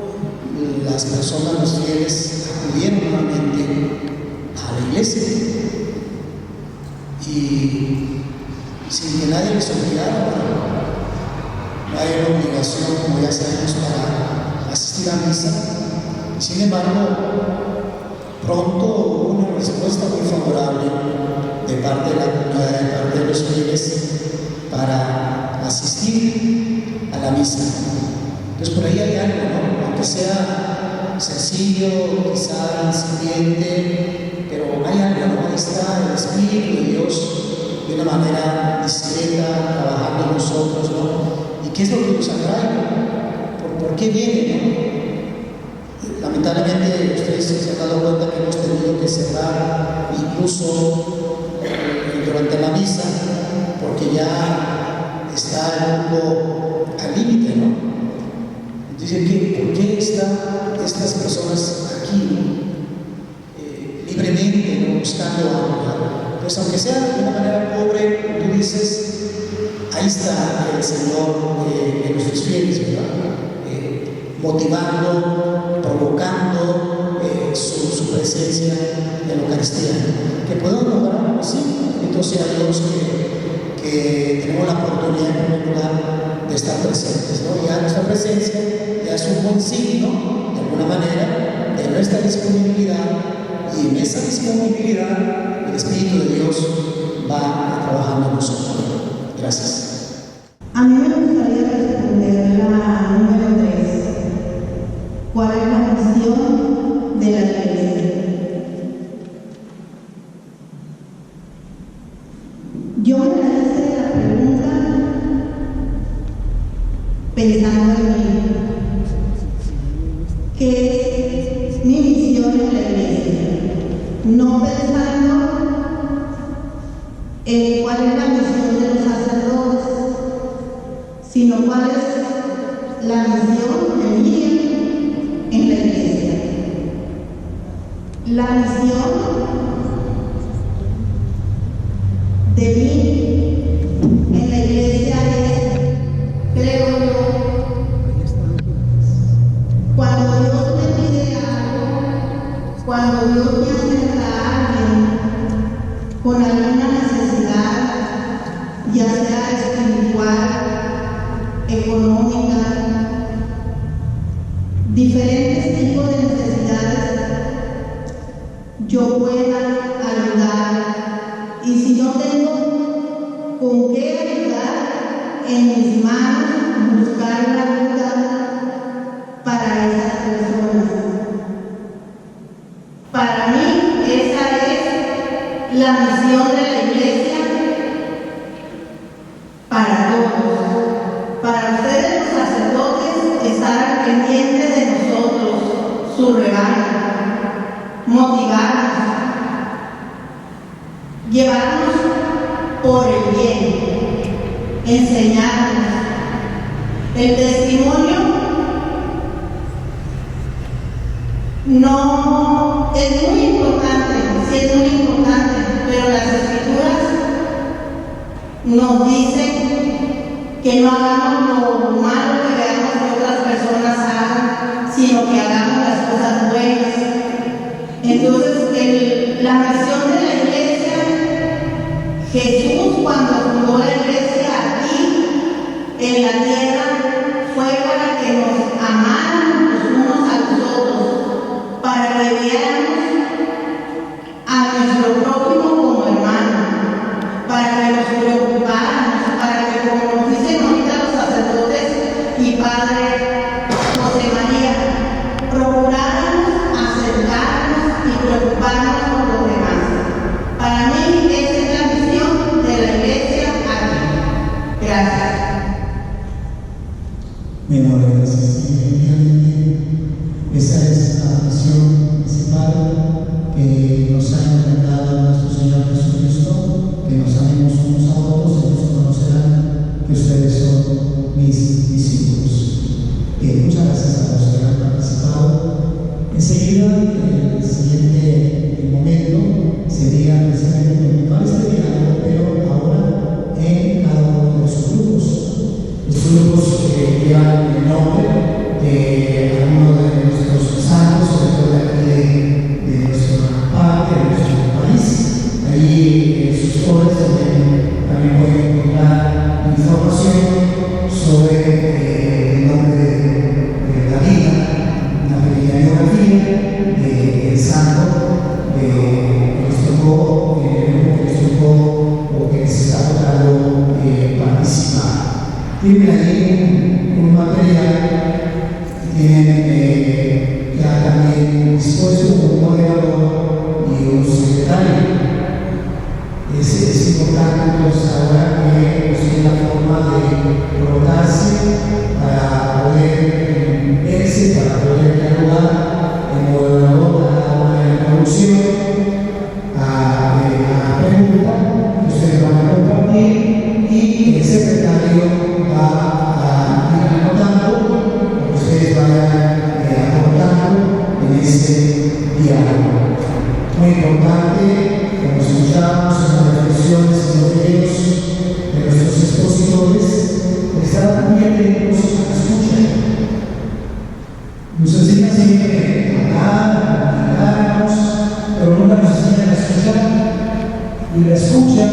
las personas, los fieles, acudieron nuevamente a la iglesia y sin que nadie les obligara. No hay una obligación, como ya sabemos, para asistir a misa. Sin embargo, pronto hubo una respuesta muy favorable de parte de la comunidad, de parte de los fieles, para asistir a la misa. Entonces por ahí hay algo, ¿no? Aunque sea sencillo, quizá incipiente, pero hay algo, ¿no? Ahí está el Espíritu de Dios de una manera discreta, trabajando en nosotros, ¿no? ¿Y qué es lo que nos atrae? ¿Por qué viene, no? Lamentablemente ustedes se han dado cuenta que hemos tenido que cerrar incluso durante la misa, porque ya está el grupo al límite, ¿no? Dicen que ¿por qué están estas personas aquí, ¿no? Libremente, ¿no? Buscando algo? Pues aunque sea de una manera pobre, tú dices, ahí está el Señor de nuestros fieles, ¿verdad? Motivando, provocando su presencia en la Eucaristía. Que podemos lograr, pues sí, entonces a Dios que tenemos la oportunidad en primer lugar de estar presentes, ¿no? Ya nuestra presencia ya es un buen signo, de alguna manera, de nuestra disponibilidad, y en esa disponibilidad el Espíritu de Dios va trabajando en nosotros. Gracias. A mí me gustaría responder la número 3. ¿Cuál es la misión de la iglesia? Yo me hice la pregunta pensando en mí. ¿Qué es mi misión en la iglesia? No pensando en cuál es la misión de los sacerdotes, sino cuál es la misión de Miriam en la iglesia. La misión de mí en la iglesia es, creo yo, cuando Dios me pide algo, cuando Dios me acerca a alguien con alguna necesidad, ya sea espiritual, económica, diferentes tipos de necesidades, yo pueda ayudar. Y si no tengo con qué ayudar, en mis manos buscar la ayuda para esas personas. Para mí esa es la misión de la iglesia para todos. Para ustedes los sacerdotes, estar pendientes de nosotros, su rebaño, motivarnos, llevarnos por el bien, enseñarnos. El testimonio no es muy importante, sí es muy importante, pero las Escrituras nos dicen que no hagamos lo malo que veamos que otras personas hagan, sino que hagamos las cosas buenas. Entonces, la misión de la iglesia, Jesús cuando fundó la iglesia aquí en la tierra, fue para que nos amáramos los unos a los otros, para que viéramos a nuestro prójimo como hermano, para que nos preocupáramos, para que, como nos dicen ahorita los sacerdotes y Padre José María, procuráramos acercarnos y preocuparnos por los demás. Para mí esa es la misión de la iglesia aquí. Gracias. Menores, efectivamente, esa es la misión principal que nos ha encomendado nuestro Señor Jesucristo, que nos amemos unos a otros, ellos conocerán que ustedes son mis discípulos. Muchas gracias a los que han participado. Enseguida, el siguiente momento sería precisamente continuar este diálogo, pero ahora en cada uno de sus grupos. Los grupos que llevan el nombre de algunos de nuestros santos, sobre todo de aquí de nuestra parte, de nuestro país. Ahí en sus foros también pueden encontrar información sobre el nombre de la vida, una pequeña biografía del santo que les tocó, o que les está tocando participar. Tienen ahí un material, tienen ya también dispuesto un moderador y un secretario. Es importante entonces ahora que busquen la forma de colocarse para poder verse, para poder dialogar. El moderador dará una introducción a la pregunta que ustedes van a compartir y el secretario va a ir anotando lo que ustedes vayan aportando en ese diálogo. Muy importante, como escuchamos en las reflexiones y los videos de nuestros expositores, estar muy atentos a la escucha. Nos enseñan siempre a hablar, a comunicarnos, pero nunca nos enseñan a escuchar. Y la escucha,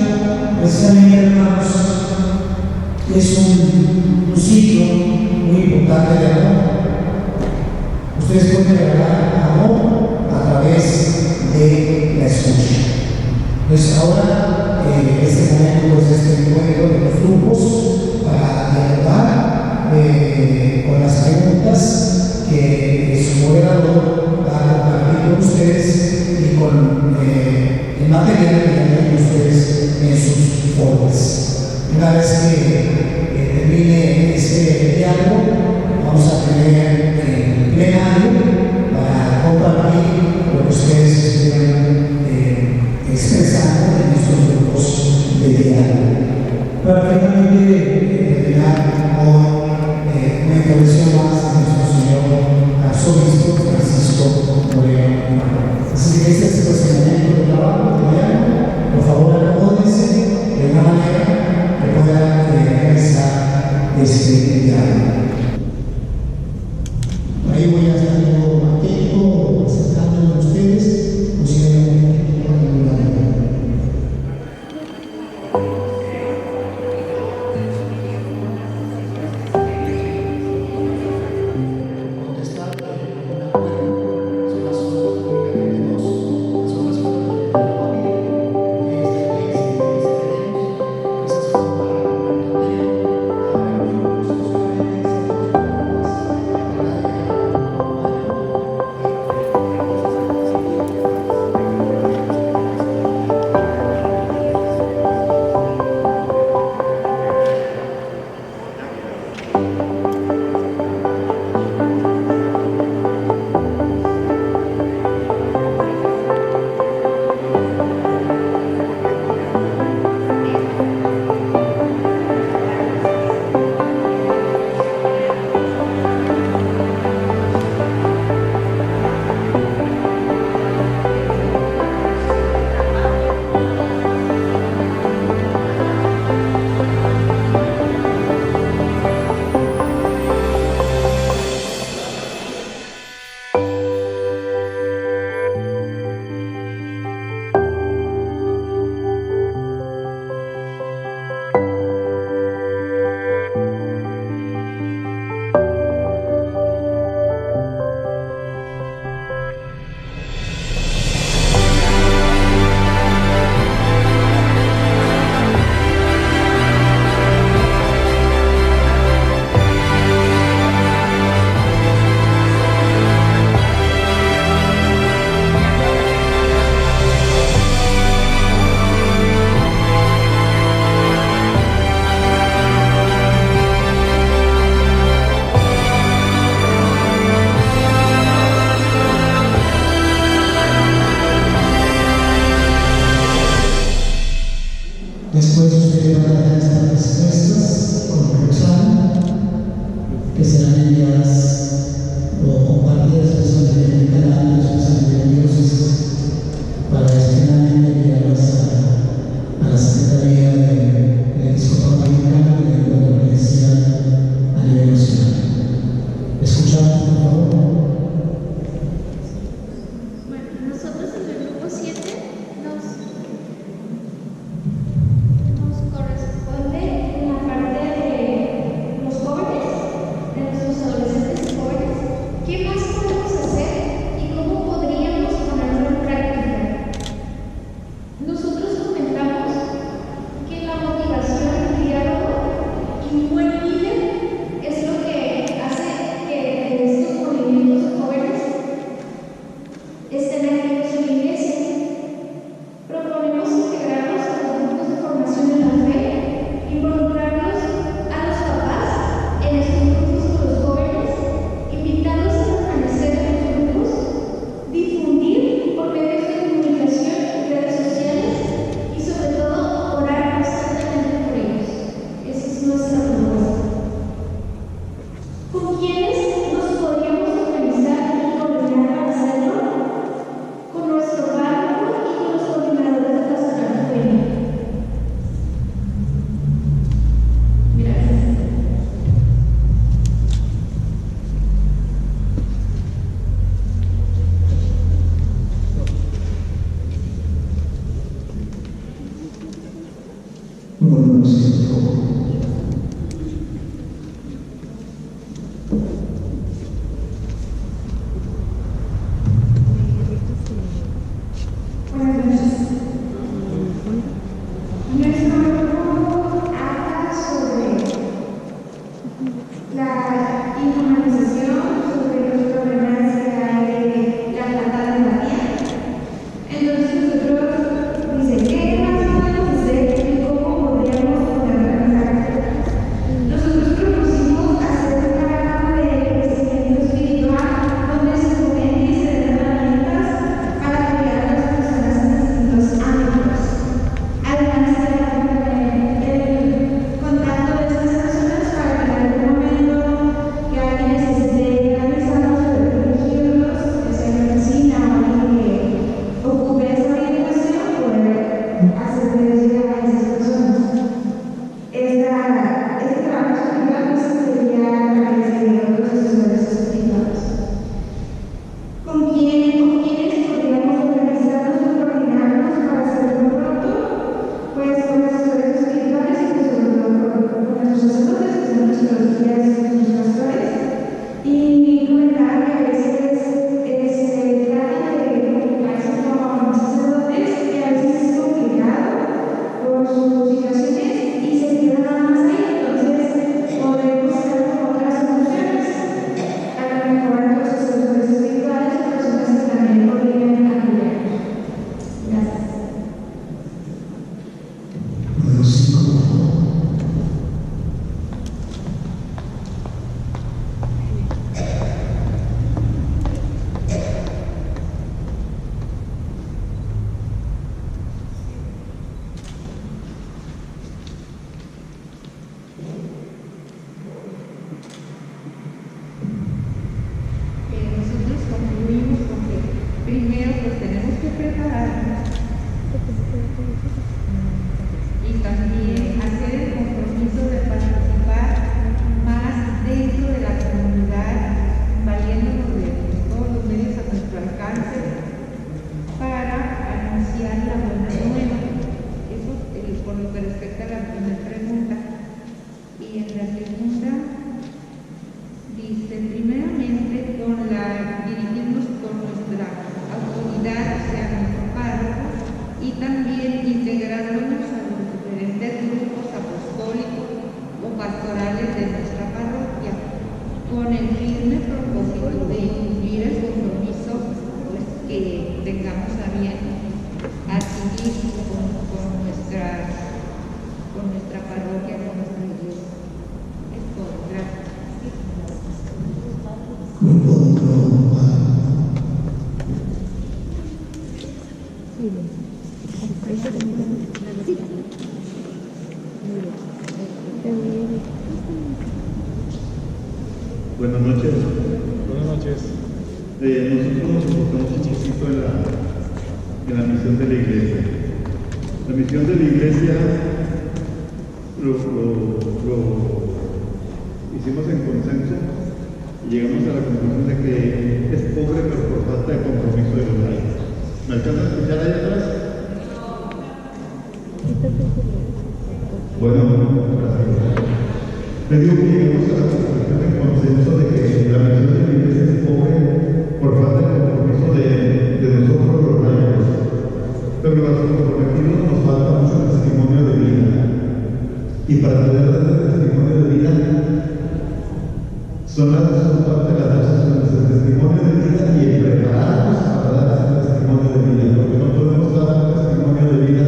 precisamente, hermanos, es un sitio muy importante de amor. Ustedes pueden regalar amor a través de la escucha. Pues ahora, este momento, pues este encuentro de los grupos para dialogar con las preguntas que su moderador va a compartir con ustedes y con el material que tienen ustedes en sus foros. Una vez que termine este diálogo, vamos a tener el plenario para compartir lo que ustedes estuvieran expresando en estos grupos de diálogo. Para finalmente terminar con una introducción más de nuestro señor arzobispo Francisco Moreno. Así que este es el momento de trabajo de diálogo. Por favor, acomódense de una manera que puedan realizar este diálogo. Ahí voy a estar yo atento, acercándome a ustedes, posiblemente con alguna manera. pronuncies, por favor. Buenas noches. Nuestro grupo habla sobre la informalización, sobre los problemas que hay de la planta de María. Entonces nosotros dice, ¿qué más podemos hacer y cómo podríamos organizar? Nosotros propusimos hacer un programa de crecimiento espiritual donde se fomente y se den herramientas para apoyar a las personas en distintos ámbitos. Además, el contacto de estas personas para que en algún momento que alguien necesite realizarnos religiosos, que sea en la oficina o alguien que ocupe esa orientación, poder hacerles llegar a esas personas. Este trabajo espiritual sería a través de otros asesores espirituales. ¿Con quiénes podríamos organizarnos o coordinarnos para hacerlo pronto? Pues con asesores espirituales y sobre todo con nuestros sacerdotes, que son nuestros guías y nuestros pastores. Y comentar que a veces se trata de comunicarse con sacerdotes que a veces es complicado por sus situaciones y se queda nada más ahí. Entonces podemos hacer otras soluciones. A lo mejor los asesores espirituales o personas que también podrían apoyar. Gracias. Número 5, por favor. Nosotros concluimos con que primero pues tenemos que prepararnos y también hacer el compromiso de participar más dentro de la comunidad, valiéndonos de todos los medios a nuestro alcance para anunciar la buena nueva. Eso por lo que respecta a la primera pregunta. Y en la segunda dice, primeramente dirigirnos con nuestra autoridad, o sea, nuestro párroco, y también integrándonos a los diferentes grupos apostólicos o pastorales de nuestra parroquia, con el firme propósito de cumplir el compromiso pues, que tengamos a bien adquirir con nuestra parroquia, con nuestra iglesia. Es todo. Gracias. Grupo número 4. Buenas noches. Buenas noches. Nosotros nos enfocamos un poquito en la misión de la iglesia. La misión de la iglesia lo hicimos en consenso y llegamos a la conclusión de que es pobre pero por falta de compromiso de los laicos. ¿Me alcanza a escuchar ahí atrás? Bueno, gracias. Le digo que llegamos a la conclusión en consenso de que la misión de la iglesia es pobre por falta de compromiso de nosotros los laicos. Pero los comprometidos nos falta mucho testimonio de vida. Y para poder dar el testimonio de vida, son parte de las dos sesiones, el testimonio de vida y el prepararnos para dar ese testimonio de vida, porque no podemos dar un testimonio de vida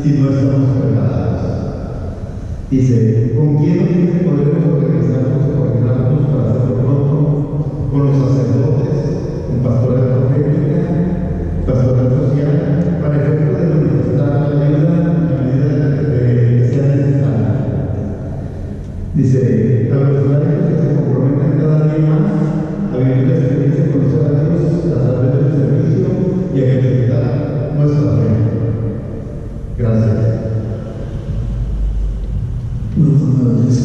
si no estamos preparados. Dice, ¿con quién podemos organizarnos o coordinarnos para hacerlo pronto? Con los sacerdotes, con pastoral profética, pastoral social, para ejemplo de manifestar la ayuda en la medida que sea necesaria. Dice, a los laicos que se comprometen cada día más a vivir la experiencia de conocer a Dios a través del servicio y a ejercitar nuestra fe. Gracias. Grupo número 3.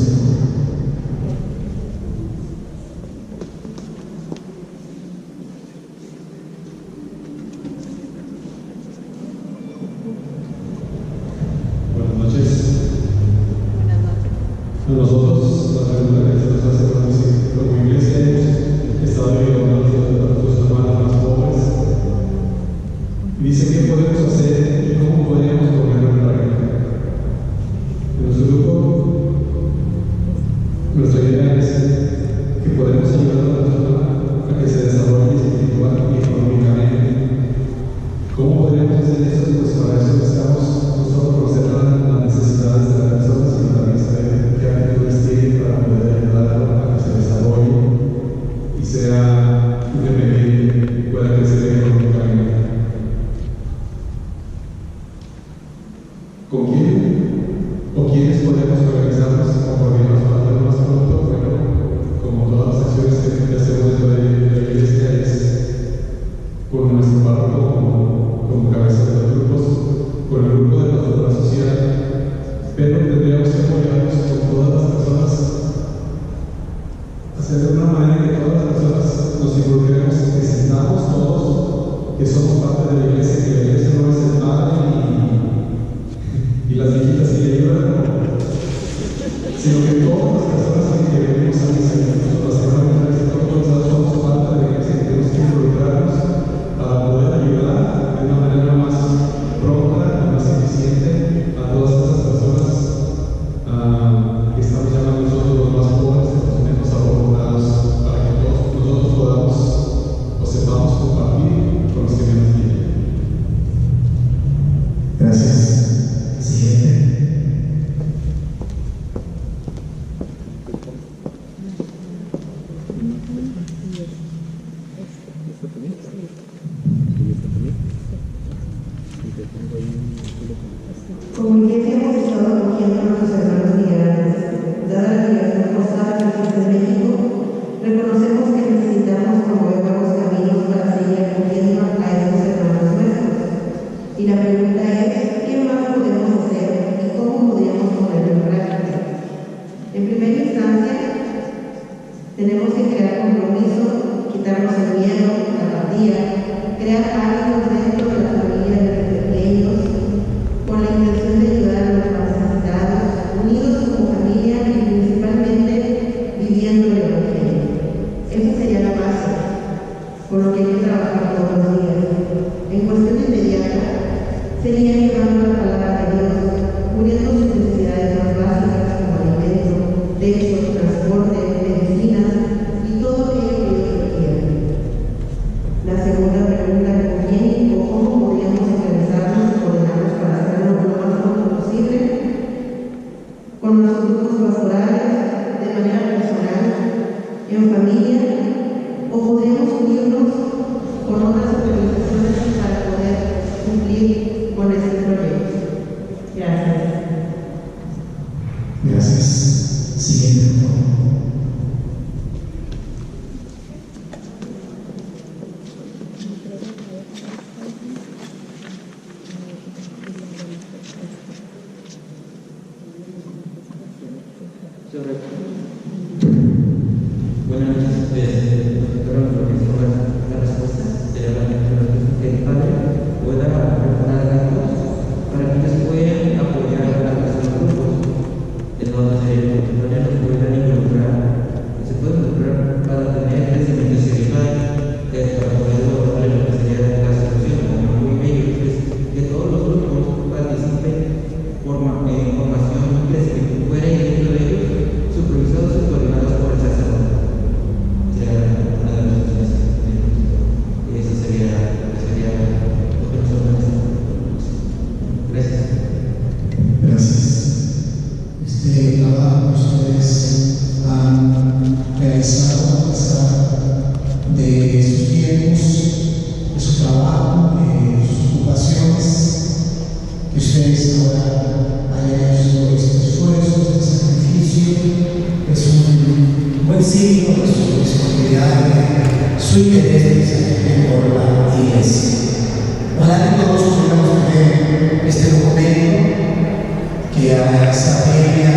y de pedir pueda crecer económicamente. ¿Con quién o quiénes podemos organizarnos como gobiernos para hacerlo más pronto? Bueno, como todas las acciones que hacemos dentro de la iglesia es con nuestro párroco como cabeza de los grupos, con el grupo de pastoral social, pero tendríamos que apoyarnos con todas las personas, hacer de una manera que todas las personas nos involucremos, que sentamos todos, que somos parte de la iglesia, que la iglesia no es el padre y las viejitas que le ayudan, sino que todas las personas que venimos a misa, nosotros todos somos parte de la iglesia, que tenemos que involucrarnos para poder ayudar de una manera más pronta y más eficiente a todas estas personas que estamos llamando nosotros los más pobres, los menos afortunados, para que todos nosotros podamos o sepamos compartir con los que menos tienen. Gracias. Siguiente. Como iglesia hemos estado acogiendo a nuestros hermanos migrantes. Dada la migración forzada que existe en México, reconocemos que necesitamos promover nuevos caminos para seguir acogiendo a estos hermanos nuestros. Y la pregunta es, ¿qué más podemos hacer y cómo podríamos ponerlo en práctica? En primera instancia, tenemos que crear compromiso, quitarnos el miedo, la apatía, crear hábitos dentro de la familia desde pequeños, con la intención de ayudar a los más necesitados, unidos como familia y principalmente viviendo el Evangelio. Esa sería la base, por lo que hay que trabajar todos los días. En cuestión inmediata, sería llevando la palabra de Dios, cubriendo sus necesidades más básicas como alimento, techo, transporte, medicinas y todo aquello que ellos requieran. La segunda pregunta, ¿con quién o cómo podríamos organizarnos y coordinarnos para hacerlo lo más pronto posible? Con los grupos pastorales, de manera personal, en familia, o podríamos unirnos con otras organizaciones para poder cumplir con este proyecto. Gracias. Gracias. Siguiente, por favor. Buenas noches, doctora, la respuesta sería que el padre pueda preparar datos para que ellos puedan apoyar a los grupos, en donde los padres puedan involucrar, se pueden involucrar para tener crecimiento espiritual, para poder lograr la necesidad de la solución, como muy bello, que todos los grupos participen por formación y crecimiento fuera y dentro de ellos, supervisados y coordinados por el sacerdote. Una de las opciones. Y eso sería lo que nosotros necesitamos. Gracias. Gracias. Ahora ustedes han realizado a pesar de sus tiempos, de su trabajo, de sus ocupaciones, que ustedes ahora hayan hecho este esfuerzo, este sacrificio. Es un buen signo de su disponibilidad, de su interés por la iglesia. Ojalá que todos pudiéramos tener este documento, que a esta media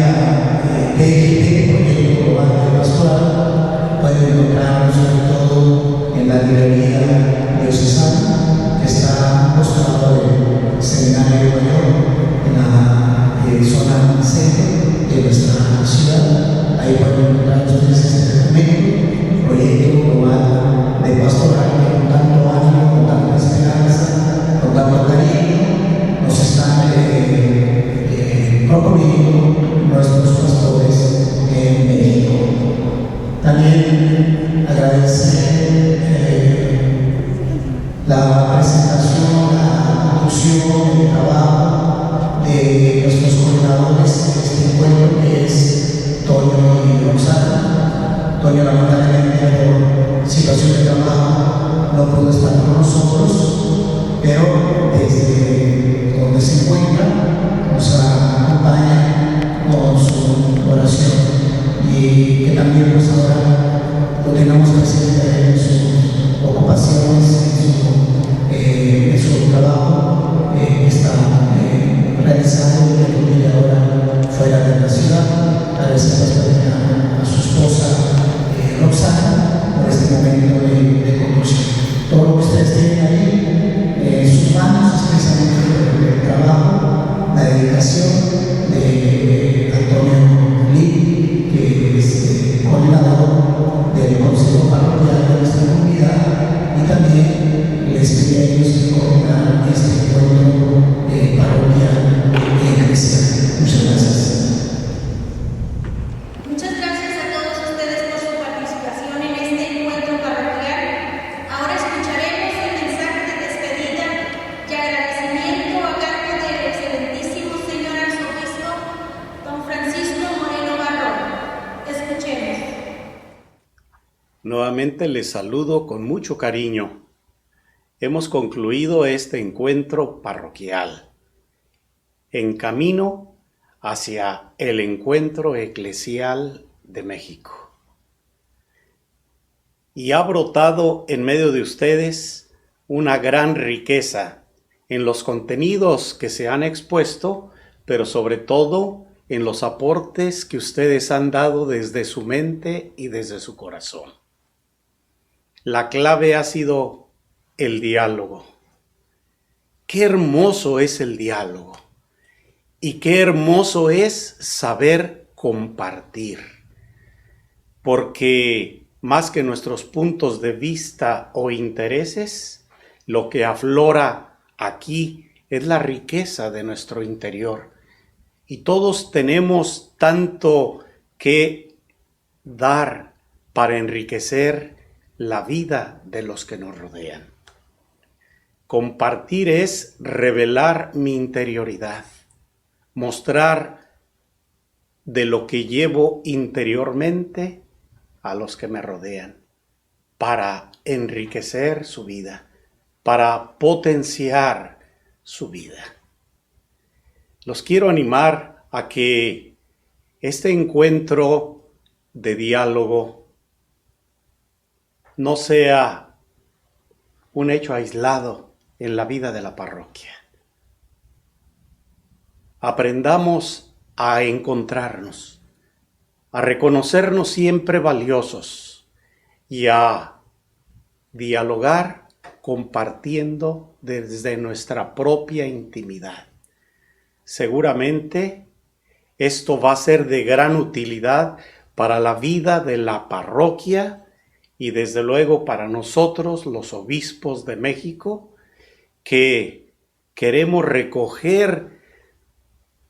PGP, Proyecto Global de Pastoral, pueden encontrarnos sobre todo en la librería diocesana, que está a costado del Seminario Mayor, en la zona centro de nuestra ciudad. Ahí pueden encontrar ustedes este documento, Proyecto Global de Pastoral, que con tanto ánimo, con tanta esperanza, con tanto cariño, nos están proponiendo nuestros pastores en México. También agradecer trabajo no pudo estar con nosotros, pero desde donde se encuentra nos acompaña con su oración y que también pues ahora lo tengamos presente en sus ocupaciones, en su trabajo, está realizando y que vive ahora fuera de la ciudad. Agradecemos también a su esposa Roxana por este momento de conducción. Todo lo que ustedes tienen ahí en sus manos es precisamente el trabajo, la dedicación de Antonio Lee, que es coordinador del Consejo Parroquial de nuestra comunidad, y también les pedí a ellos que coordinaran este encuentro parroquial e iglesia. Muchas gracias. Muchas gracias a todos ustedes por su participación en este encuentro parroquial. Ahora escucharemos el mensaje de despedida y agradecimiento a cargo del excelentísimo señor arzobispo don Francisco Moreno Barrón. Escuchemos. Nuevamente les saludo con mucho cariño. Hemos concluido este encuentro parroquial en camino hacia el encuentro eclesial de México. Y ha brotado en medio de ustedes una gran riqueza en los contenidos que se han expuesto, pero sobre todo en los aportes que ustedes han dado desde su mente y desde su corazón. La clave ha sido el diálogo. Qué hermoso es el diálogo. Y qué hermoso es saber compartir. Porque más que nuestros puntos de vista o intereses, lo que aflora aquí es la riqueza de nuestro interior. Y todos tenemos tanto que dar para enriquecer la vida de los que nos rodean. Compartir es revelar mi interioridad, mostrar de lo que llevo interiormente a los que me rodean, para enriquecer su vida, para potenciar su vida. Los quiero animar a que este encuentro de diálogo no sea un hecho aislado en la vida de la parroquia. Aprendamos a encontrarnos, a reconocernos siempre valiosos y a dialogar compartiendo desde nuestra propia intimidad. Seguramente esto va a ser de gran utilidad para la vida de la parroquia y desde luego para nosotros, los obispos de México, que queremos recoger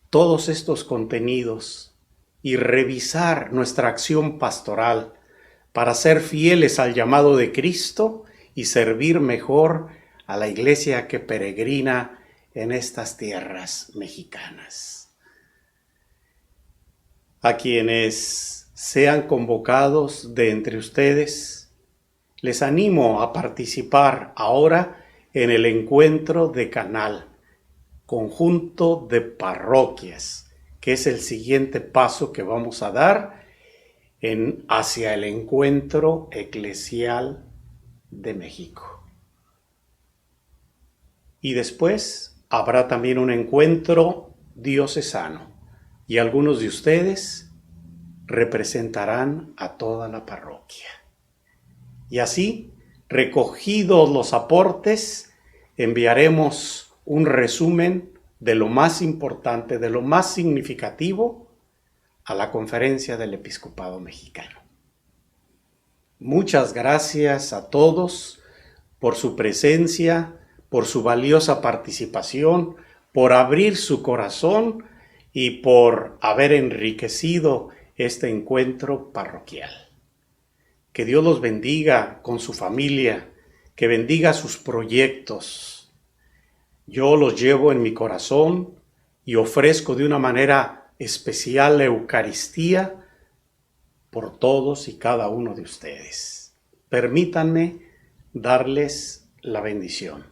todos estos contenidos y revisar nuestra acción pastoral para ser fieles al llamado de Cristo y servir mejor a la iglesia que peregrina en estas tierras mexicanas. A quienes sean convocados de entre ustedes, les animo a participar ahora en el encuentro de Canal, conjunto de parroquias, que es el siguiente paso que vamos a dar hacia el encuentro eclesial de México. Y después habrá también un encuentro diocesano, y algunos de ustedes representarán a toda la parroquia. Y así, recogidos los aportes, enviaremos un resumen de lo más importante, de lo más significativo, a la Conferencia del Episcopado Mexicano. Muchas gracias a todos por su presencia, por su valiosa participación, por abrir su corazón y por haber enriquecido este encuentro parroquial. Que Dios los bendiga con su familia, que bendiga sus proyectos. Yo los llevo en mi corazón y ofrezco de una manera especial la Eucaristía por todos y cada uno de ustedes. Permítanme darles la bendición.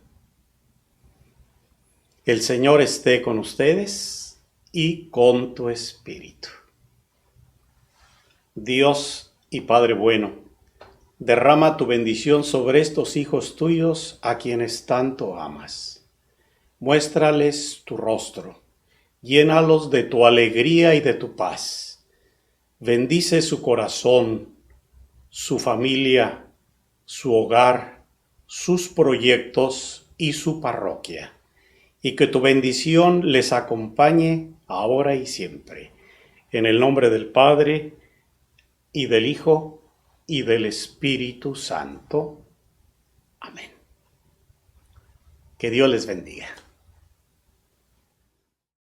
El Señor esté con ustedes y con tu espíritu. Dios y Padre bueno, derrama tu bendición sobre estos hijos tuyos a quienes tanto amas. Muéstrales tu rostro, llénalos de tu alegría y de tu paz. Bendice su corazón, su familia, su hogar, sus proyectos y su parroquia, y que tu bendición les acompañe ahora y siempre. En el nombre del Padre, y del Hijo, y del Espíritu Santo. Amén. Que Dios les bendiga.